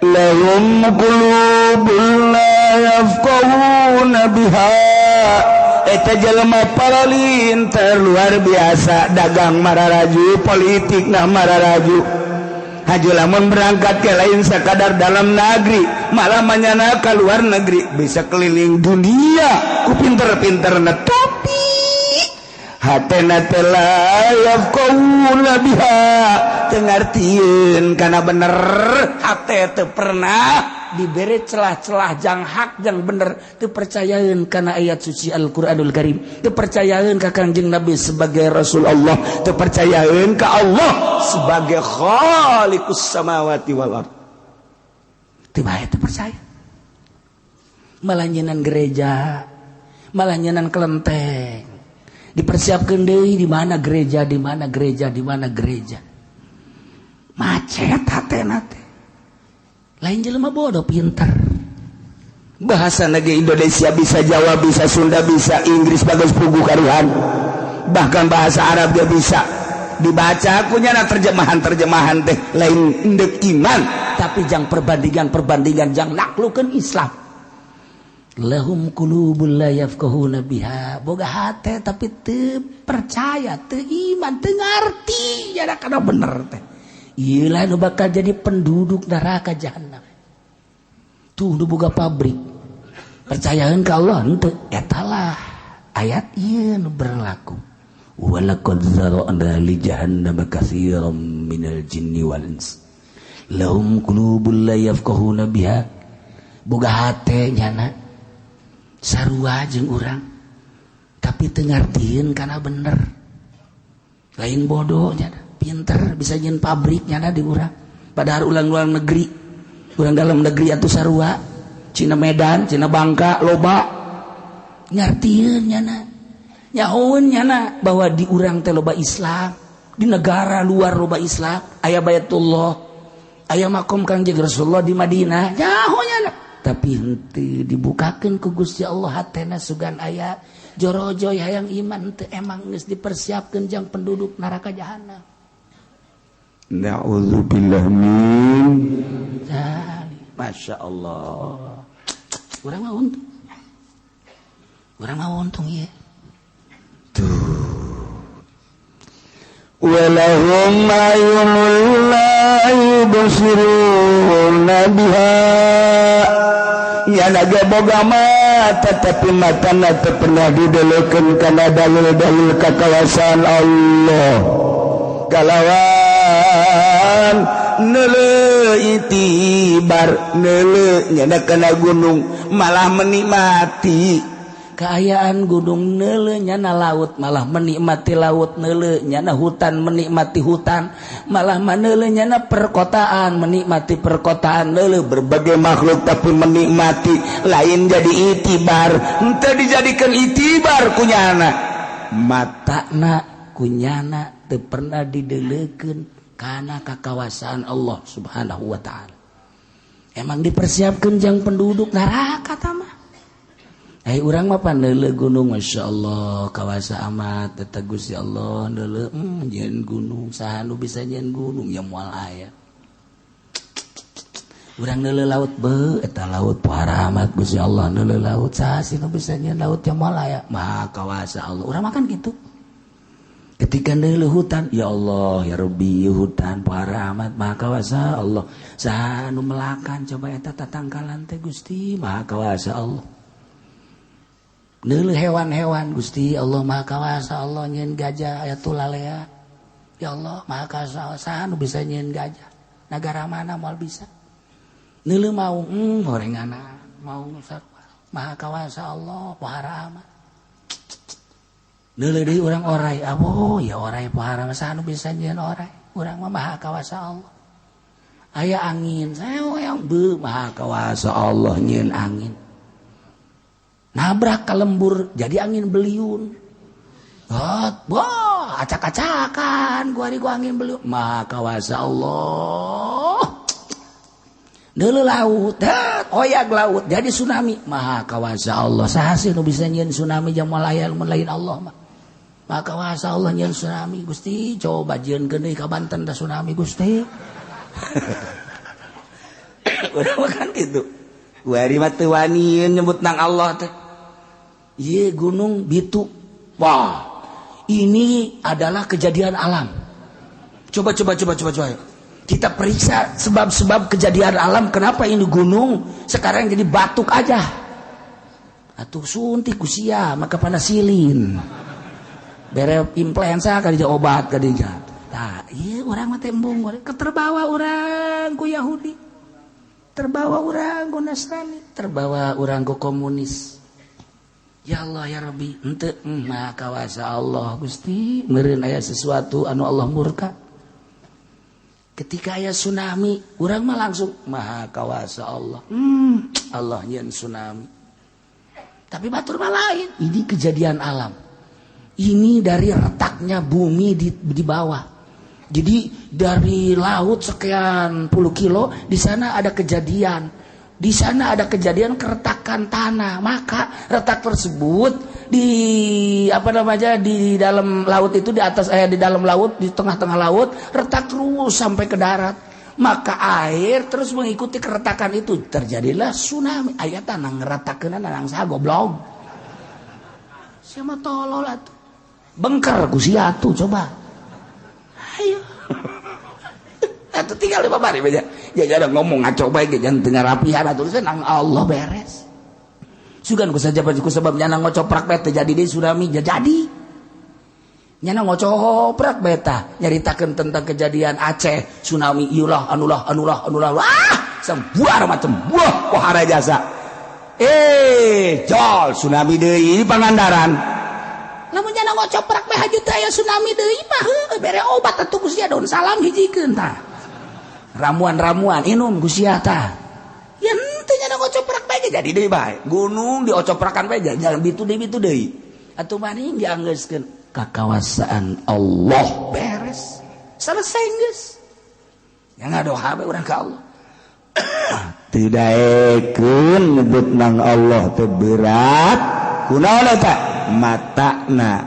lahum qulubun la yafqahuna biha. Eta jelema paralin terluar biasa dagang mararaju politik na mararaju. Haju lamun berangkat ke lain sakadar dalam negeri, malah manyana ke luar negeri, bisa keliling dunia ku pinter-pinterna tapi hatena teh la yafqahuna biha teu ngartieun kana bener. Hate teu pernah diberi celah-celah jang hak jang bener, teu percayaeun kana ayat suci Al-Qur'anul Karim, teu percayaeun ka Kangjeng Nabi sebagai Rasul Allah, teu percayaeun ka Allah sebagai Khaliqus samawati wal ard. Teu bae teu percaya. Malah nyenan gereja, malah nyenan kelenteng. Dipersiapkeun deui di mana gereja. Macet hatena teh. Lain jelema bodoh pinter. Bahasa negeri Indonesia bisa Jawa, bisa Sunda, bisa Inggris bagus puguh karuhan. Bahkan bahasa Arab dia bisa. Dibaca kunyana terjemahan teh lain endek iman, tapi jang perbandingan jang naklukeun Islam. Lahum qulubul la yafqahuna biha. Boga hate tapi teu percaya, teu iman, teu ngarti nya kana bener teh. Ieu lah nu bakal jadi penduduk neraka jahanam. Tuh nu boga pabrik. Percayaeun ka Allah henteu. Eta lah ayat ieu nu berlaku. Walaqad zara'na li jahannama katsiran minal jinni wal ins. Lahum qulubul la yafqahuna biha. Boga hate nyana sarua jeung urang tapi teu ngartieun kana bener. Lain bodoh nya pinter bisa nyeun pabrik nya di urang. Padahal ulang-ulang negeri, urang dalam negeri atuh sarua. Cina Medan, Cina Bangka loba ngartieun nya na. Nyahoeun nya na bahwa di urang teh loba Islam, di negara luar loba Islam, aya Baitullah, aya makom Kangjeng Rasulullah di Madinah. Nyaho nya na. Tapi henteu dibukakeun ku Gusti Allah hatena sugan aya jorojoy hayang iman teu emang geus dipersiapkeun jang penduduk neraka jahanam. Na'udzubillah min. Masya Allah. Urang mah untung ya. Tuh. Wa walahum ayunul la yubsiruna biha ya naga boga mata tapi matana teu pernah didelekeun kana dalil-dalil kakawasan Allah kalawan neuleuh itibar neuleuh nyana kana gunung malah menikmati keayaan gunung neuleuh nyana laut malah menikmati laut neuleuh nyana hutan menikmati hutan malah neuleuh nyana perkotaan menikmati perkotaan neuleuh berbagai makhluk tapi menikmati lain jadi itibar henteu dijadikan itibar kunyana matana kunyana teu pernah didelekeun kana kakawasan Allah Subhanahu wa taala. Emang dipersiapkeun jang penduduk neraka tah mah. Urang mah pandeuleuh gunung masyaallah kawasa amat eta Gusti Allah deuleuh nyeun gunung saha nu bisa nyeun gunung ya moal aya. Urang deuleuh laut beuh eta laut pohara amat Gusti Allah deuleuh laut saha sih nu bisa nyeun laut ya moal aya. Maha kawasa Allah. Urang mah kan kitu. Ketika neuleuh hutan ya Allah ya Rabbi hutan pohara amat maha kawasa Allah. Saha nu melakan coba eta tatangkalan teh Gusti maha kawasa Allah. Neuleuh hewan-hewan Gusti Allah maha kawasa Allah nyeun gajah aya tulalea ya Allah maha kawasa saha nu bisa nyeun gajah nagara mana moal bisa neuleuh maung gorengana maung sarua maha kawasa Allah pohara amat neuleuh deui urang orai ya orai pohara saha nu bisa nyeun orai urang mah maha kawasa Allah aya angin saeong beuh maha kawasa Allah nyeun angin nabrak ka lembur jadi angin beliun wah acak-acakan gua angin beliun maha kawasa Allah neuleuh laut hoyag laut jadi tsunami maha kawasa Allah saha sih nu bisa nyeun tsunami jamal aya mun lain Allah mah maha kawasa Allah nyeun tsunami Gusti coba jieunkeun deui ka Banten da tsunami Gusti urang makan kitu Wari mah teu wani nyebut nang Allah teh. Ieu gunung Bitu. Wah. Ini adalah kejadian alam. Coba. Kita periksa sebab-sebab kejadian alam kenapa ini gunung sekarang jadi batuk aja. Atuh suntik kusia maka panasilin. Bere influenza kali obat kali ja. Tah, ieu urang mah teh embung keterbawa urang ku Yahudi. Terbawa orang ku Nasrani, terbawa orang ku komunis. Ya Allah ya Rabbi, henteu maha kawasa Allah Gusti, meureun aya sesuatu anu Allah murka. Ketika aya tsunami, urang mah langsung maha kawasa Allah. Allah nyeun tsunami. Tapi batur mah lain, ini kejadian alam. Ini dari retaknya bumi di bawah. Jadi dari laut sekian puluh kilo di sana ada kejadian. Di sana ada kejadian keretakan tanah. Maka retak tersebut di dalam laut itu di atas di dalam laut di tengah-tengah laut retak terus sampai ke darat. Maka air terus mengikuti keretakan itu terjadilah tsunami. Aya tanah ngeretakeun nang saha goblok. Siapa tolol atuh. Bengker ku sia atuh coba. Ayo. Atuh tinggal 5 bari bae. Ya ngomong ngaco bae ge jangan teu ngarapihan atuh nang Allah beres. Sugan ku saja ku sebab nyana ngocoprak bae teh jadi deui tsunami jadi. Nyana ngocoprak bae tah nyaritakeun tentang kejadian Aceh tsunami iulah anulah. Wah, sembuar macam buah pohara jasa. Jol tsunami deui di Pangandaran. Namun jangan ngocoprak mah hajut aya tsunami deui mah bere obat atuh Gusti daun salam hijikeun tah. Ramuan inum Gusti tah. Ya henteu nya ngocoprak bae jadi deui bae. Gunung diocoprakan bae jangan bitu deui. Atuh maning dianggeuskeun kakawasaan Allah beres. Selesai geus. Yang ngadoha bae urang ka Allah. Teu daekeun nyebut nang Allah teu berat. Kunaon eta? Matana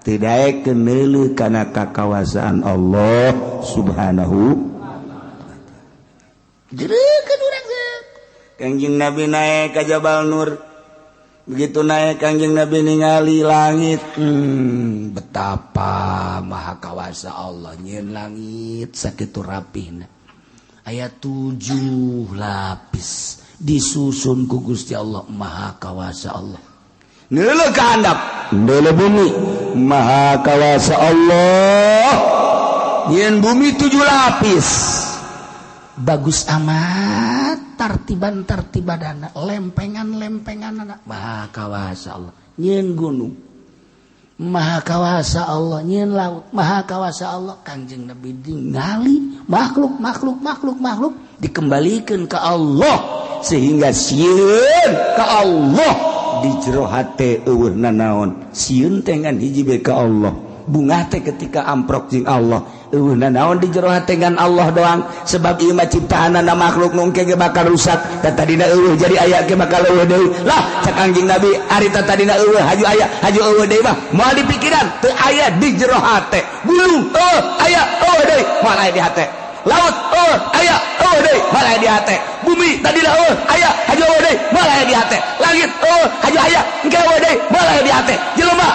tidak kenelu karena kekawasaan Allah Subhanahu jeurekeun urang Kanjeng Nabi naik ka Jabal Nur begitu naik Kangjeng Nabi ningali langit, betapa maha kawasa Allah nyeun langit sakitu rapihna. Aya 7 lapis disusun ku Gusti Allah, maha kawasa Allah. Neuleuh ka handap, neuleuh bumi, maha kawasa Allah. Nyeun bumi 7 lapis. Bagus amat tartiban-tartibadana, lempengan-lempenganana, maha kawasa Allah. Nyeun gunung, maha kawasa Allah. Nyeun laut, maha kawasa Allah. Kangjeng Nabi ningali makhluk dikembalikan ke Allah sehingga sieun ke Allah di jero hate eueuh nanaon. Sieun teh ngan hiji bae ke Allah, bunga teh ketika amprok jeung Allah eueuh nanaon di jero hate ngan Allah doang. Sebab ieu mah ciptaanna makhluk nu engke ge bakal rusak, da tadina eueuh jadi aya ge bakal eueuh deui. Lah cak Anjing Nabi ari tadina eueuh haju aya haju eueuh deui mah moal dipikiran teu aya di jero hate. Bulung aya eueuh deui moal aya di hate. Laut aya eueuh deui moal aya di hate. Bumi tadina aya haju eueuh deui moal aya di hate. Langit haju aya engke eueuh deui moal aya di hate. Jelema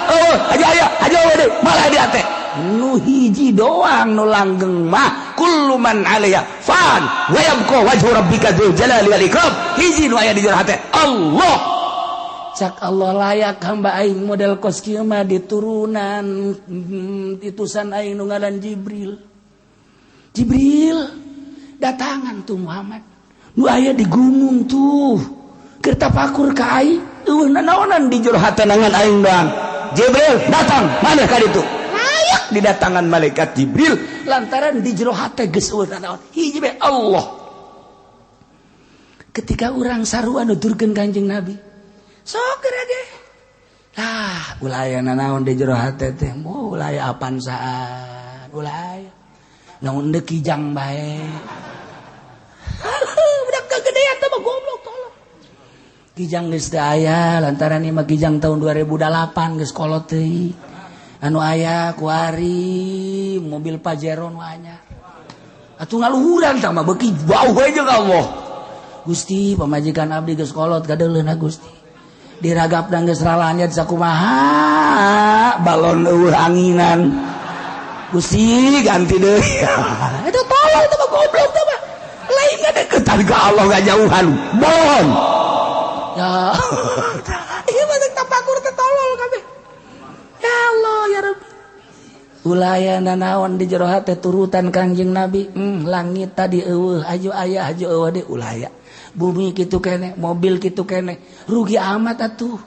haju aya haju eueuh deui moal aya di hate. Nu hiji doang nu langgeng mah kullu man 'alaiha fan wa yabqa wajhu rabbika dzul jalali wal ikram. Hiji nu aya di jero hate Allah. Cak Allah layak hamba aing model kos kieu mah diturunan itusan aing nu ngaran Jibril. Jibril datangan tuh Muhammad nu aya di gunung tuh keur tapakur ka aing eueuh nanaonan di jero hate nangan aing doang. Jibril datang maneh ka ditu. Didatangan malaikat Jibril lantaran di jero hate geus eueuh nanaon hiji bae Allah. Ketika urang sarua nuturkeun Kanjeng Nabi, sok gerage lah ulah aya nanaon di jero hate teh, ulah aya apan saan, ulah aya naon deuk kijang bae. Budak kagedean teh mah goblok tolong. Kijang geus teu aya lantaran ieu mah kijang tahun 2008 geus kolot teuing. Anu aya kuari mobil Pajero nu anyar atuh ngaluhuran tah mah beuki bau we jeung Allah. Gusti pamajikan abdi geus kolot kadeuleuna Gusti diragapna geus ralanya sakumaha balon eueuh anginan Gusti ganti deui. Eta tolong teh mah goblok teh mah lain ngadeukeutan ka Allah ngajauhan bon ya. Ieu mah tapakur teh tolol kabeh. Ya Allah ya Rabbi. Ulaya nanaon di jero hate turutan Kangjeng Nabi. Langit tadi eueuh haju aya haju eueuh de ulaya. Bumi kitu kene, mobil kitu kene. Rugi amat atuh.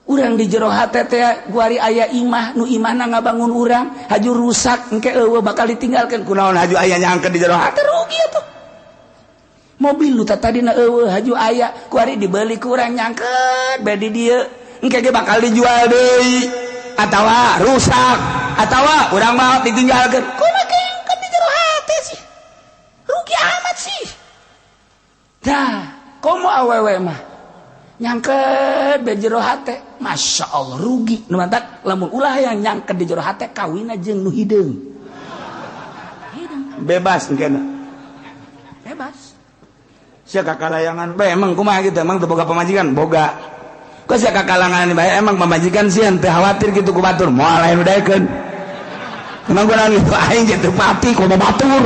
Urang di jero hate teh guari aya imah nu imahna ngabangun urang haju rusak engke eueuh bakal ditinggalkeun kunaon haju aya nyangkeun di jero hate rugi atuh. Mobil nu tadina eueuh haju aya guari dibeli ku urang nyangkeun bae di dieu engke ge bakal dijual deui. Atawa rusak atawa urang mau ditinggalkeun kumaha keengkeun di jero hate sih rugi amat sih. Dah komo awewe mah nyangkeun di jero hate Masya Allah rugi nu mantak lamun ulah yang nyangkeun di jero hate kawinna jeung nu hideung bebas engkeuna bebas sia kakalayangan bae emang kumaha kitu emang teu boga pamajikan boga. Kau sia kakalangan bae emang pamajikan sieun teu khawatir kitu ku batur moal aya nu daekeun. Emang geunan kitu aing teu pati ku batur.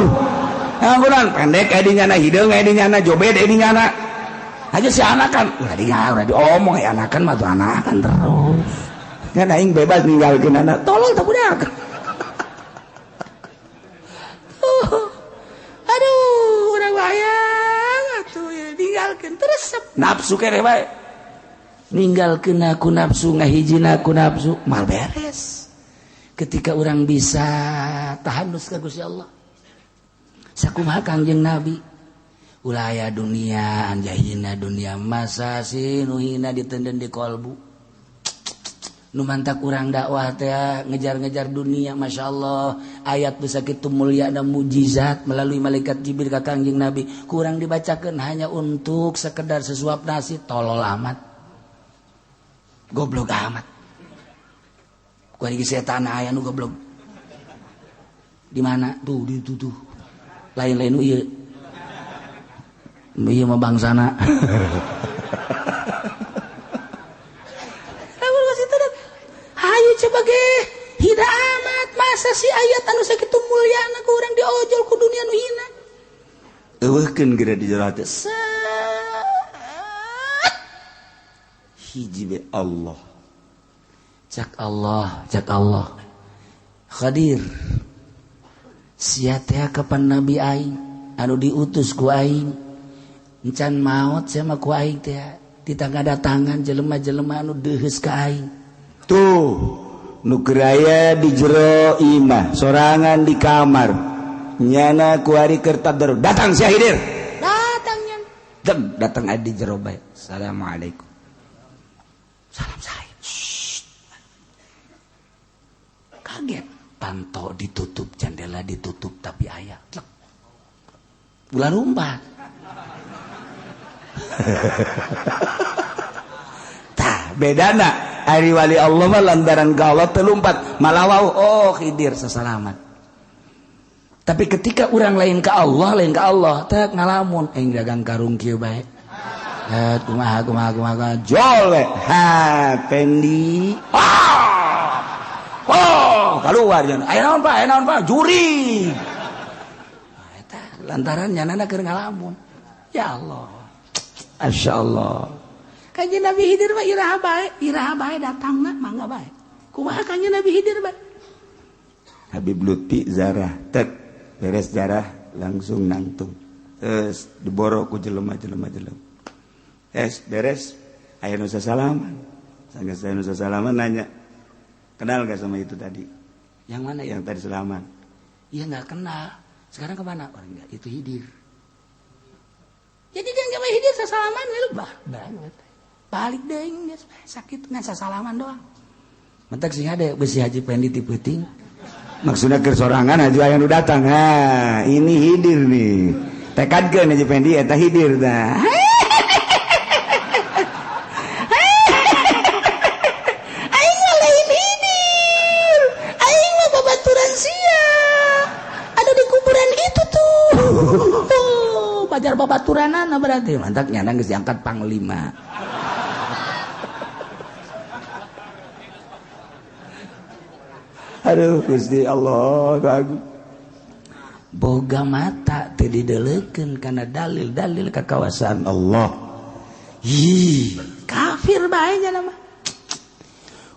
Emang geunan pendek aya di nyana hideung aya di nyana jobed aya di nyana. Aja si anakan ulah diomong aya anakan mah tuh anakan terus. Kan aing bebas ninggalkeun anak. Tolong teu budak. Aduh, urang wayang atuh ya ninggalkeun teresep nafsu keneh bae. Ninggalkeun aku nafsu ngahijina aku nafsu mal beres. Ketika orang bisa tahanus ka Gusti Allah sakumaha Kangjeng Nabi ulah aya dunia anjahina dunia masa si nuhina ditenden di kolbu nu mantak urang dakwah teh ngejar-ngejar dunia. Masya Allah ayat bisa kitu mulia dan mujizat melalui malaikat Jibril ka Kangjeng Nabi kurang dibacakeun hanya untuk sekedar sesuap nasi tolol amat goblok amat. Kuari setan aya nu goblok. Di mana? Tuh di tuh. Lain-lain ieu. Ieu mah bangsana. bage hina amat masa si ayat anu sakitu mulyana ku urang diojol ku dunia nu hina eueuhkeun geura di jero hate hiji be Allah cak Allah hadir sia teh kapan nabi aing anu diutus ku aing encan maot sia mah ku aing teh ditangadatangan jelema-jelema anu deuheus ka aing tuh nu keraya di jero imah sorangan di kamar nyana ku ari keur tadarus datang si Hidir datang adi jero bae assalamualaikum salam sae kaget panto ditutup jendela ditutup tapi aya ulah lumpat tah bedana ari wali Allah mah lantaran ka Allah teu lumpat malah wau oh Khidir sasalaman tapi ketika urang lain ka Allah teu ngalamun aing dagang karung kieu bae kumaha jol we ha pendi keluar jangan aya naon pak juri eta lantaran nyanana keur ngalamun ya Allah masyaallah kanjeng Nabi Khidir mah iraha bae datangna mangga bae kumaha kanjeng Nabi Khidir bae Habib Lutfi zarah tek beres zarah langsung nangtung geus diboro ku jelema-jelema beres aya nu sasalaman sanggeus aya nu sasalaman nanya kenal gak sama itu tadi yang mana yang tadi salaman iya nggak kenal sekarang kemana orang enggak itu Khidir jadi dia nggak mau Khidir sasalaman banget balik deh sakit ngan sasalaman doang mentak sing ada besi Haji Pendi ti peuting maksudnya keur sorangan aja aya nu datang ha ini Khidir nih tekadkeun Haji Pendi eta Khidir tah pajar babaturanana berarti mantap nyana geus diangkat panglima aduh Gusti Allah bagus boga mata teu dideulekeun kana dalil-dalil kakawasan Allah kafir bae nya mah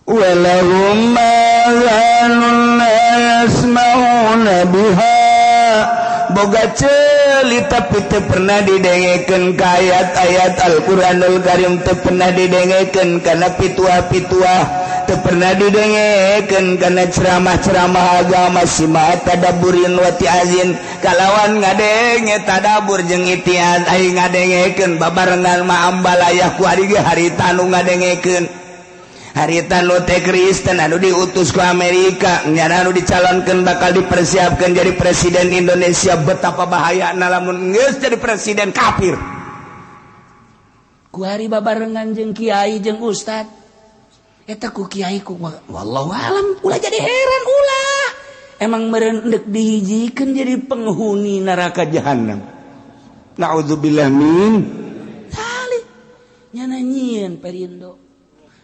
walahum ma'anun yasma'una biha boga ceuli tapi teu pernah didengekeun ka ayat-ayat Al-Qur'anul Karim teu pernah didengekeun kana pituah-pituah teu pernah didengekeun kana ceramah-ceramah agama simaa tadaburin wa tiazin kalawan ngadenge tadabur jeung itiaz aing ngadengekeun babarengan ma ambalayah ku ari ge harita nu ngadengekeun harita nu teh Kristen anu diutus ku Amerika nyana anu dicalonkeun bakal dipersiapkan jadi presiden Indonesia betapa bahayana lamun geus jadi presiden kafir ku hari babarengan jeung kiai jeung ustad eta ku kiai ku wallahu alam ulah jadi heran ulah emang meureun endek dihijikeun jadi penghuni neraka jahanam naudzubillah min tali nyana nyieun perindo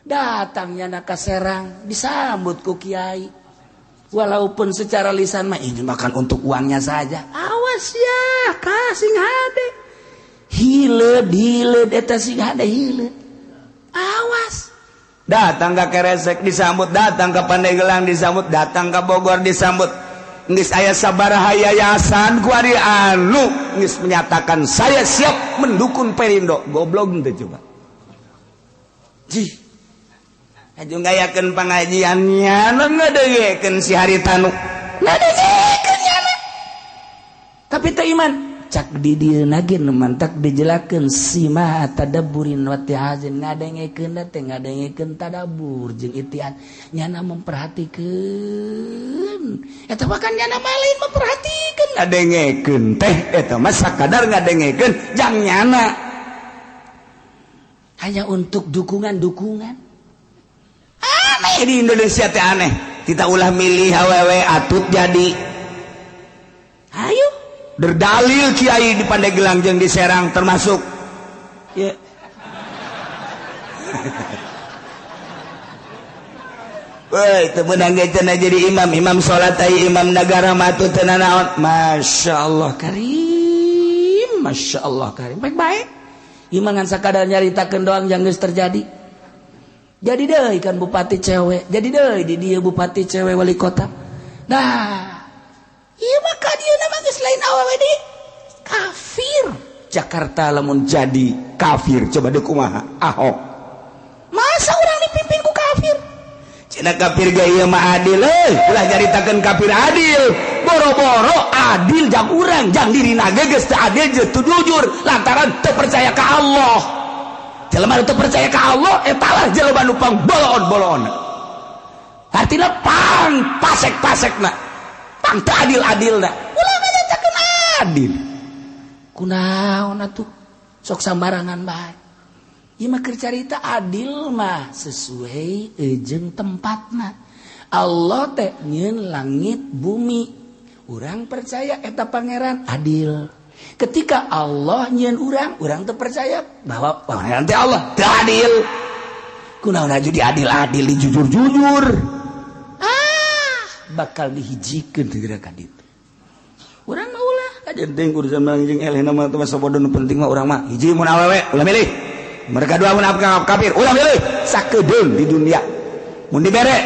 datangnya nak Serang disambut ku kiai walaupun secara lisan mah ini makan untuk uangnya saja awas ya kasing hade hileud eta sing hade hileud awas datang ka Keresek disambut datang ka Pandeglang disambut datang ka Bogor disambut geus aya sabaraha yayasan ku ari anu geus menyatakan saya siap mendukung Perindo goblok teh coba aju ngayakeun pangajiannya ngadengekeun si harita nu ngadengekeun nyana tapi teu iman cak di dieu ge mantak dijelakeun sima tadabburin wa tiazin ngadengekeun teh ngadengekeun tadabur jeung itian nyana memperhatikeun eta mah kan nyana mah lain memperhatikeun ngadengekeun teh eta mah sakadar ngadengekeun jang nyana hanya untuk dukungan aneh di Indonesia teh aneh kita ulah milih awewe atut jadi ayo berdalil kiai di Pandeglang jeung di Serang termasuk ya. Yeah. Woi, teu meunang ge cenah jadi imam salat ai imam negara matu teu naon. Masyaallah karim, masyaallah karim. Baik-baik. Imam ngan sakadar nyaritakeun doang yang geus terjadi. Jadi deui kan bupati cewek, jadi deui di dieu bupati cewek wali kota. Nah, ieu mah kadieuna mah geus lain awewe deui. Kafir. Jakarta lamun jadi kafir coba deuk kumaha? Ahok. Masa urang dipimpin ku kafir? Cina kafir gaya mah adil ulah nyaritakeun kafir adil boro-boro adil jang urang jang dirina ge geus teu adil teu jujur lantaran teu percaya ka Allah. Jelema teu percaya ka Allah eta lah jelema nu pangbolon-bolon. Artina pang pasek-pasekna pang teu adil-adilna ulah nyaritakeun adil kunaon atuh sok sambarangan bae. Ieu mah keur carita adil mah sesuai jeung tempatna. Allah teh nyieun langit bumi. Urang percaya eta pangeran adil. Ketika Allah nyieun urang teu percaya bahwa pangeran teh Allah teu adil. Kunaon jadi adil-adil di jujur-jujur. Bakal dihijikeun teu geura ka ditu. Urang mah ulah kajenting urusan mangjing elehna mah teu sabodo nu penting mah urang mah hiji mun awewe ulah milih. Mereka dua munafik kafir ulah milih sakedeung di dunia mun dibere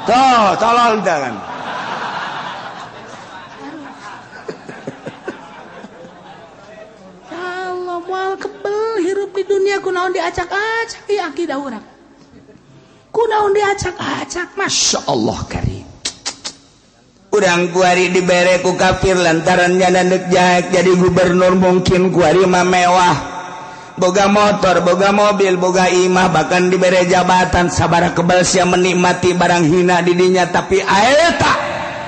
tuh tolol jangan Allah moal kebel hirup di dunia kunaon diacak-acak ieu akidah urang kunaon diacak-acak masyaallah karim urang kuari dibere ku kafir lantaran nyana deuk jaek jadi gubernur mungkin kuari mah mewah boga motor, boga mobil, boga imah, bahkan diberi jabatan sabaraha kebal sia menikmati barang hina di dinya tapi eta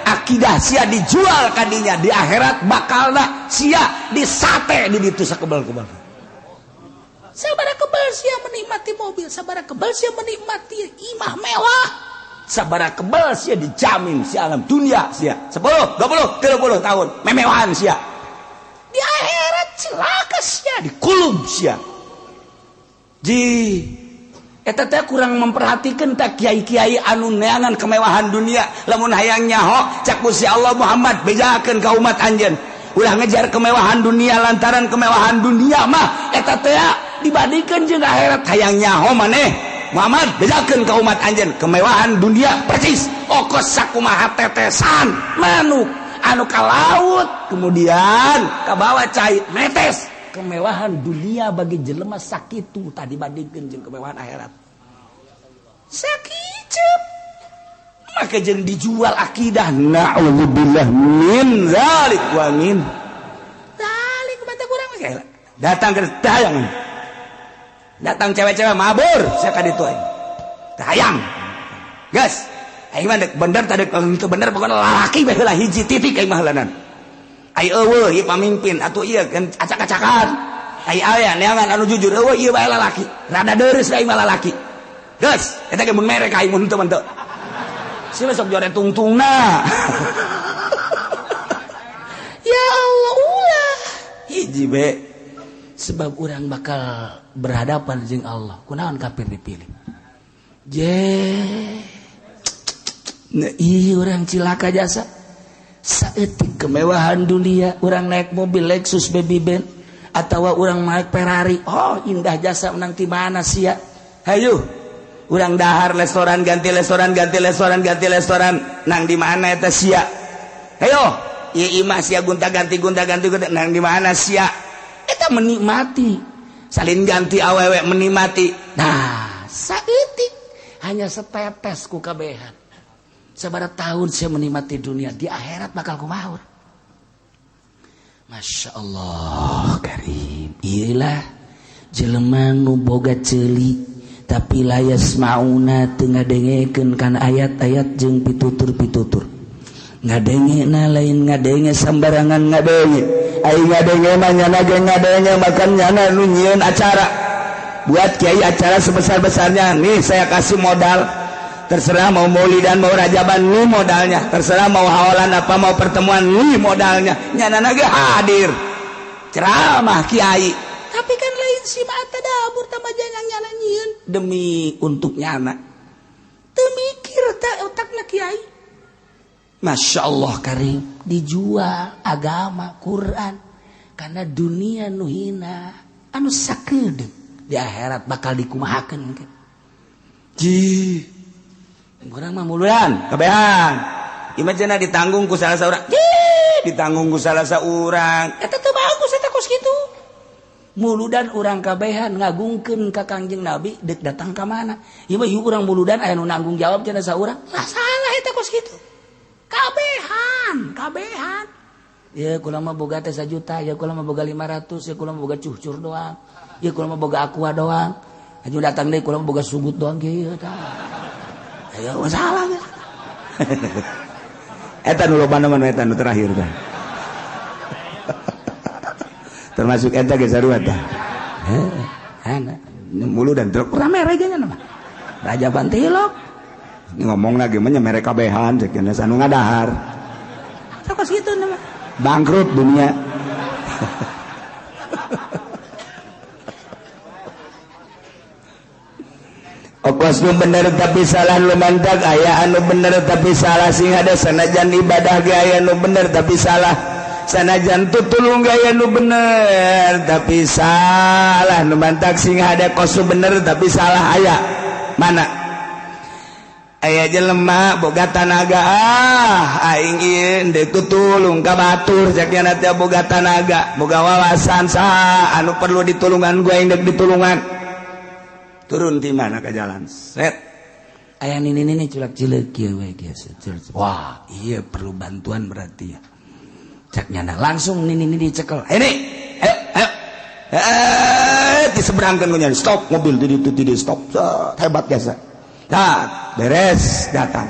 akidah sia dijual ka dinya di akhirat bakalna sia disate di ditu sakebal-kebal. Sabaraha kebal sia menikmati mobil, sabaraha kebal sia menikmati imah mewah, sabaraha kebal sia dijamin sia alam dunia sia 10, 20, 30 tahun memewahan sia. Di akhirat celaka sia dikulum sia. Eta teh kurang memperhatikan tak kiai-kiai anu neangan kemewahan dunia lamun hayang nyaho cak Gusti Allah Muhammad bejakeun ka umat anjeun ulah ngejar kemewahan dunia lantaran kemewahan dunia mah eta teh dibandingkeun jeung akhirat hayang nyaho maneh Muhammad bejakeun ka umat anjeun kemewahan dunia persis okos sakumaha tetesan manuk anu ka laut kemudian ka bawah cai netes kemewahan dunia bagi jelema sakitu tadi bandingkeun jeung kemewahan akhirat sakicep maka jeung dijual akidah na'udzubillah min zalik wa min zalik mata kurang ge datang ke tayang datang cewek-cewek mabur sia ka ditu aing tayang geus aing mah bener tadi itu bener pokona lalaki bae heula hiji titik aing mah heulanan ai eueuh ieu pamimpin atuh ieu kan acak-acakan ai aya neangan anu jujur eueuh ieu bae lalaki rada deureus aing mah lalaki geus eta ge mun merek aing mun teu teu sia sok jore tungtungna ya Allah ulah hiji be sebab urang bakal berhadapan jeung Allah kunaon kafir dipilih nah, iya orang cilaka jasa saeutik kemewahan dunia orang naik mobil Lexus baby band atau orang naik Ferrari oh indah jasa menang di mana sia hayu orang dahar restoran ganti restoran nang di mana eta sia hayo ieu imah sia gonta-ganti nang di mana sia eta menikmati salin ganti awewe menikmati nah saeutik hanya setetes ku kabehan sabaraha tahun saya menikmati dunia di akhirat bakal kumaha Masya Allah karim iyalah jelema nu boga ceuli tapi layas mauna teu ngadengekeun kana ayat-ayat jeung pitutur-pitutur ngadengena lain ngadenge sambarangan ngadenge ai ngadenge mah nyana ge ngadenge makan nyana nu nyieun acara buat kiai acara sebesar-besarnya nih saya kasih modal terserah mau maulidan mau rajaban nih modalnya terserah mau hawalan apa mau pertemuan nih modalnya nyana ge hadir ceramah kiai tapi kan lain si mata dapur tambah jangan nyana nyieun demi untuk nyana teu Kiai. Masya Allah karim, dijual agama Quran karena dunia nuhina anu sakedeuk di akhirat bakal dikumahakeun kan. Ji urang mah muludan kabehan imajana ditanggung ku salah saurang. Ditanggung ku salah saurang eta teu bagus eta kos kitu. Muludan urang kabehan ngagungkeun ka Kangjeng Nabi deuk datang ka mana. Ieu mah urang muludan aya nu nanggung jawab cenah saurang. Lah salah eta kos kitu. Kabehan. Ya kula mah boga teh 1 juta, ya kula mah boga 500, ya kula mah boga cucur doang. Ya kula mah boga aqua doang. Aju datang deui kula mah boga sugut doang kieu tah. Aya masalah geus. Eta nu lobana mah eta nu terakhir tah. Termasuk eta ge sarua tah. Mulu dan truk rame reganya mah. Raja Pantilok. Ngomong lagi mah merek kabehan ceuk anu ngadahar. Sakos kitu nama. Bangkrut dunia. Okos nu bener tapi salah lu mantak aya anu bener tapi salah sing ada sanajan ibadah ge aya anu bener tapi salah sanajan tutulung ge aya anu bener tapi salah nu mantak sing ada kos bener tapi salah aya mana aya jelema boga tanaga aing ieu deuk tutulung ka batur sakjana teh boga tanaga boga wawasan saha anu perlu ditulungan gua aing deuk ditulungan turun ti mana ka jalan set aya nini culak cileuk kieu we kieu wah ieu perlu bantuan berarti ya cak nyana langsung nini dicekel ini diseberangkeun ku nyana stop mobil di stop hebat biasa. Dah, beres datang.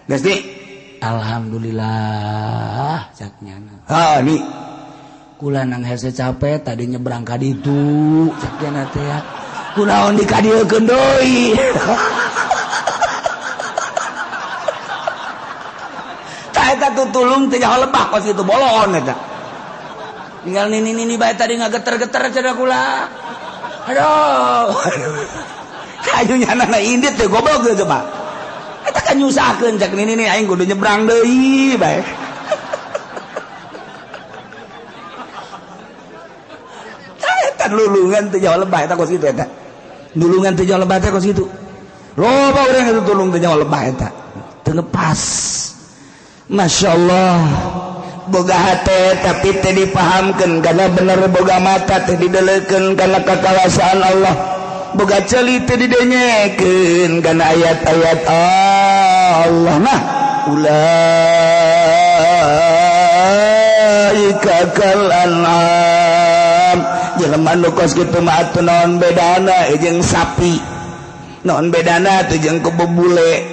Geus di. Alhamdulillah caknyana. Nih. Kula nang hese capek tadi nyebrang ka ditu, caknyana teh ya. Kunaon dikadiekeun deui. Tah eta tutulung teh nyaho lebah kos itu bolon eta. Tinggal nini bae tadi ngageter-geter cenah kula. Aduh. Kayunya anak indit teh goblok teh coba. Eta kan nyusahkeun cak nini aing kudu nyebrang deui bae. Eta lulungan teh jawa lebah eta kos kitu eta. Lulungan teh jawa lebah teh kos kitu. Loba urang atuh tulung teh jawa lebah eta. Teu lepas. Masyaallah. Boga hate tapi teh dipahamkeun kana bener boga mata teh dideleukeun kana kakawasan Allah. Boga ceuli teh didenyekeun kana ayat-ayat Allah nah ulaika kal an'am jelema nu kos kitu mah atuh naon bedana jeung sapi naon bedana teh jeung kebo bule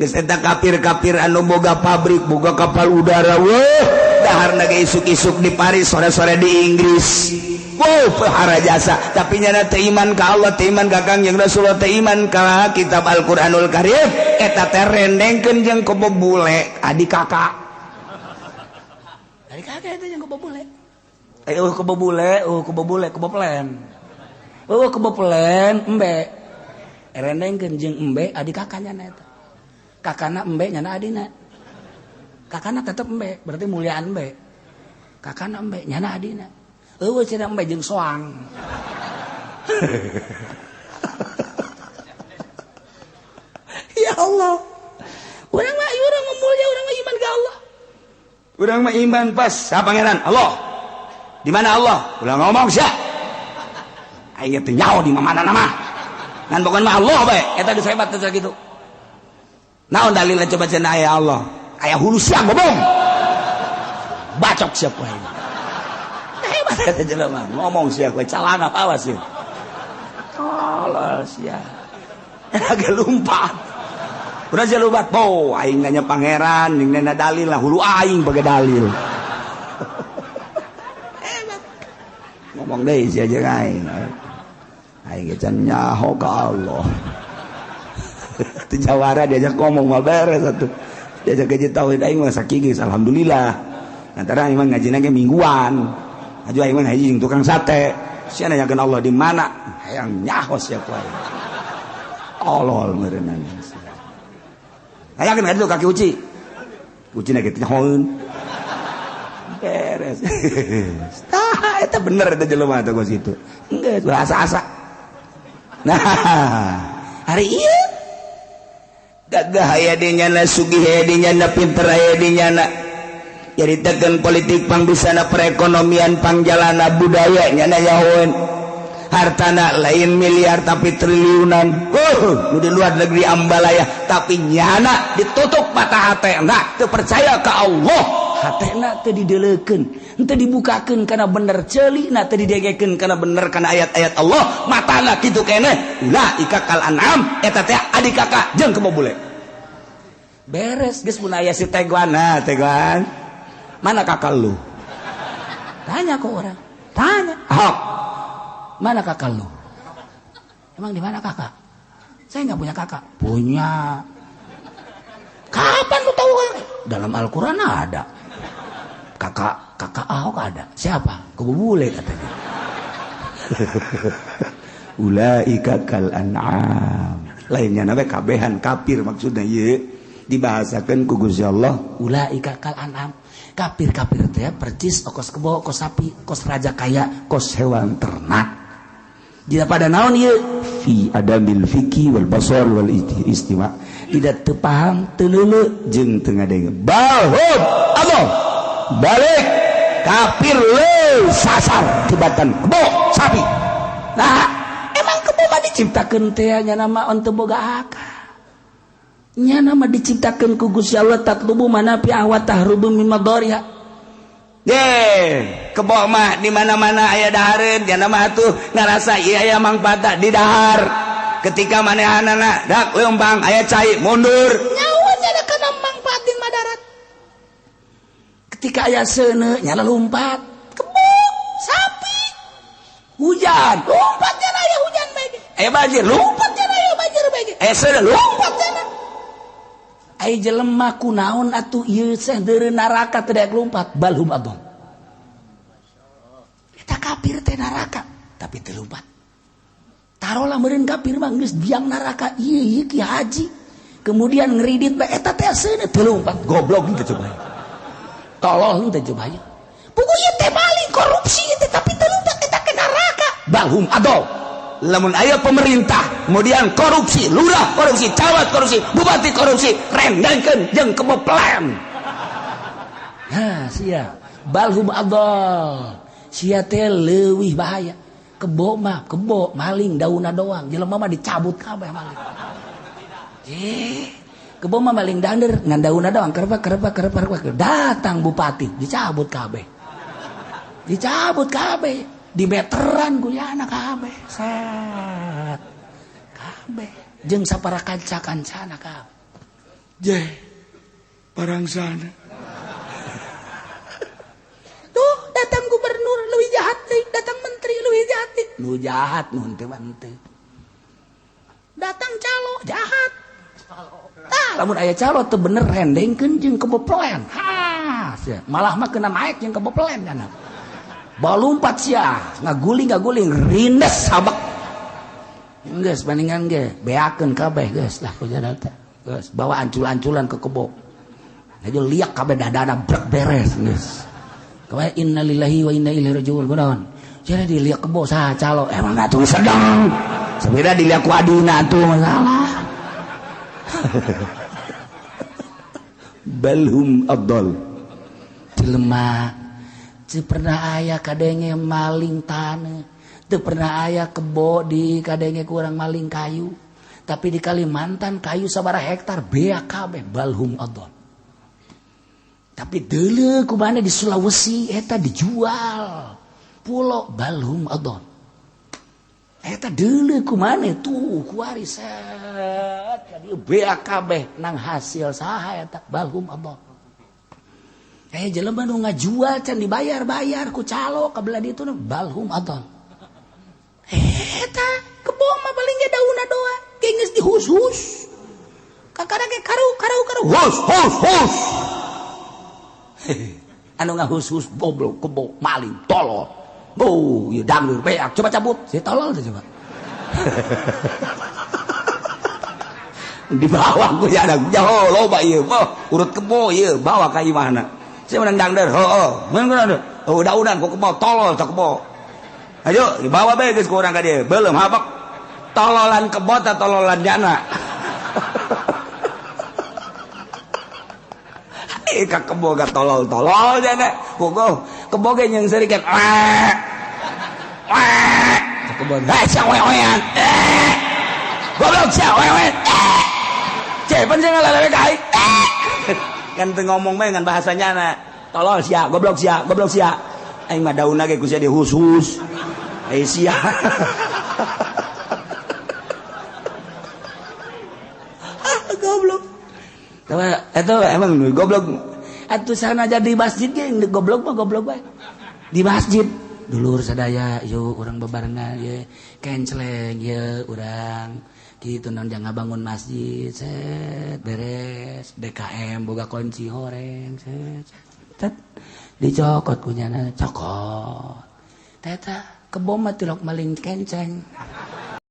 geus eta kafir-kafir anu boga pabrik boga kapal udara weuh daharna ge isuk-isuk di Paris sore-sore di Inggris. Wow, pahara jasa. Tapi nyana teh iman ka Allah, teh iman ka Kangjeng Rasulullah, teh iman ka kitab Al-Qur'anul Karim. Eta teh rendengkeun jeung kebo bule, adik kakak. Adik kakak eta jeung kebo bule. Kebo bule, kebo plen. Kebo plen embe. Rendengkeun jeung embe adik kakaknya eta. Kakana embe nyana adina. Kakana tetep embe, berarti muliaan embe. Kakana embe nyana adina. Cenah embe jeung soang. Ya Allah. Urang mah mulia, urang mah iman ka Allah. Urang mah iman pas sa pangeran Allah. Di mana Allah? Ulah ngomong sia. Aing teh nyaho di mana mah. Ngan pokon mah Allah bae. Eta geus hebat teh kitu. Naon dalilna coba cenah aya Allah? Aya hulu siang bobong. Bacok siap wae. Kata jelema ngomong sia kowe calana awas ya. Tolol sia. Agak lumpat. Urang sia lumpat po aing nanya pangeran ning nana dalil lah hulu aing bage dalil. Ngomong deui sia jeung aing. Aing ge can nyaho ka Allah. Teu jawara diajak ngomong mah beres atuh. Diajak ngaji tauhid aing mah sakigis alhamdulillah. Antara aing mah ngajina ge mingguan. Aju aing mah haji tukang sate. Sia nanyakeun Allah di mana? Hayang nyaho sia ku aing. Tolol meureunna. Ayakeun ka ditu kaki uci. Ucina kitu nyahoeun. Beres. Tah eta bener eta jelema teh gos itu. Enggeus asa-asa. Nah, hari ieu gagah aya di nyana, sugih aya di nyana, pinter aya di nyana. Nyaritakeun politik pangbisana, perekonomian pangjalana, budaya nyana nyahoeun. Hartana lain miliar tapi triliunan. Nu di luar negeri ambalaya tapi nyana ditutup mata hatena, teu percaya ka Allah. Hatena teu dideleukeun, teu dibukakeun kana bener, ceulina teu didengekeun kana bener kana ayat-ayat Allah. Matana kitu keneh. Ulaika kal an'am, eta teh adik kakak jeung kebo bule. Beres geus mun aya si Teguan. Nah, Teguan. Mana kakak lu? Tanya ke orang. Tanya. Ahok. Mana kakak lu? Emang di mana kakak? Saya nggak punya kakak. Punya. Kapan lu tahu? Dalam Al-Quran ada. Kakak Ahok ada. Siapa? Kebo bule katanya. Ulaika kal an'am. Lainnya nabe kabehan kafir maksudnya ye. Dibahasakeun ku Gusti Allah. Ulaika kal an'am. Kafir-kafir teh percis kos kebo, kos sapi, kos raja kaya, kos hewan ternak. Dina pada naon ieu? Fi adamil fikih wal basar wal istima'. Tidak teu paham, teu leuleuh jeung teu ngadenge. Balhum Allah. Balik kafir leuh sasar tibatan kebo sapi. Nah, emang kebo mah diciptakeun teh nya nama on teu boga akal. Nya nama diciptakeun ku Gusti Allah tatlubu manafi awat tahrubu min madariha. Kebo mah di mana-mana aya dahareun, nya nama atuh ngarasa ieu aya mangpaatna di dahar. Ketika manehanana dak leumpang aya cai mundur. Nyawa nya kana mangpaat di madarat. Ketika aya seuneu nya lompat. Kebo, sapi. Hujan, lompatnya aya hujan bae. Aya banjir, lompatnya aya banjir bae. Aya seuneu lompatnya. Ai jelema kunaon atuh ieu teh deureun neraka teu daek lompat, balhum adon. Eta kafir teh neraka tapi teu lompat. Tarolah meureun kafir mah geus biang neraka ieu ki haji. Kemudian ngeridit bae eta teh seuneu teu lompat, goblok gitu coba. Tolol teh coba ieu. Pugu ieu teh maling korupsi teh tapi teu lompat eta ke neraka, balhum adon. Lamun aya pemerintah kemudian korupsi, lurah korupsi, camat korupsi, bupati korupsi, rendengkeun jeung kebo plan. Nah, sia balhum adol. Sia teh leuwih bahaya. Kebo mah kebo maling daunna doang, jelema mah dicabut kabeh maling. Kebo mah maling dander ngan daunna doang, kerep datang bupati dicabut kabeh. Dicabut kabeh. Di meteran guyana kabeh set kabeh jeung sapara kanca-kancana kabeh je parangsana tuh datang gubernur leuwih jahat deui, datang menteri leuwih jahat deui. Nu jahat nun teh manteu datang calo jahat tah lamun aya calo teu bener rendengkeun jeung keboplen malah mah kena naik jeung keboplen kana. Balumpat sia ngaguling rindes sabak geus paningan ge beakeun kabeh geus lah kujana teh geus bawa ancul-anculan ke kebo aja liak kabeh dadana brek beres geus kawe innalillahi wa inna ilaihi rajiun kunaon jadi diliak kebo saha calo emang atuh sedang sabeda diliak ku adina atuh masalah balhum adall jelema teu pernah aya kadenge maling taneuh, teu pernah aya kebo di kadenge kurang maling kayu. Tapi di Kalimantan kayu sabaraha hektar beak kabeh balhum adon. Tapi deuleu kumaha di Sulawesi eta dijual. Pulau balhum adon. Eta deuleu kumaha tuh kuari set jadi beak kabeh nang hasil saha eta balhum adon. Jelema nu ngajual can dibayar-bayar ku calo ka belah ditu balhum adon. Eta kebo mah paling ge daunna doang, ge geus dihus-hus. Kakara ge karu. Hus. Anu ngahus-hus goblok kebo maling tolol. Oh, ieu dangdut beak coba cabut. Si tolol teh coba. di bawah ku jadak jauh loba ieu urut kebo ieu bawa ka imahna saya menang dangder heuh mun kunaon udah-udan ku kebo tolol tak kebo ayo dibawa bae geus ku urang ka dieu beuleum habak tololan kebo ta tololan jana ka kebo ka tolol jana kugo kebo ge jeung serikat kebo wewean goblok sia wewean cepen sih ngalalewe ka aing kan teu ngomong bae ngan bahasanya na tolol sia goblok sia aing mah daunna ge ku sia dihus-hus sia goblok eta emang goblok atuh sana jadi masjid ge goblok mah goblok bae di masjid dulur sadaya yuk urang bebarengan ye kenceleng ye urang gitu non jangan bangun masjid set beres DKM boga kunci horeng set dicokot kunyana cokot teta kebom mah tilok maling kenceng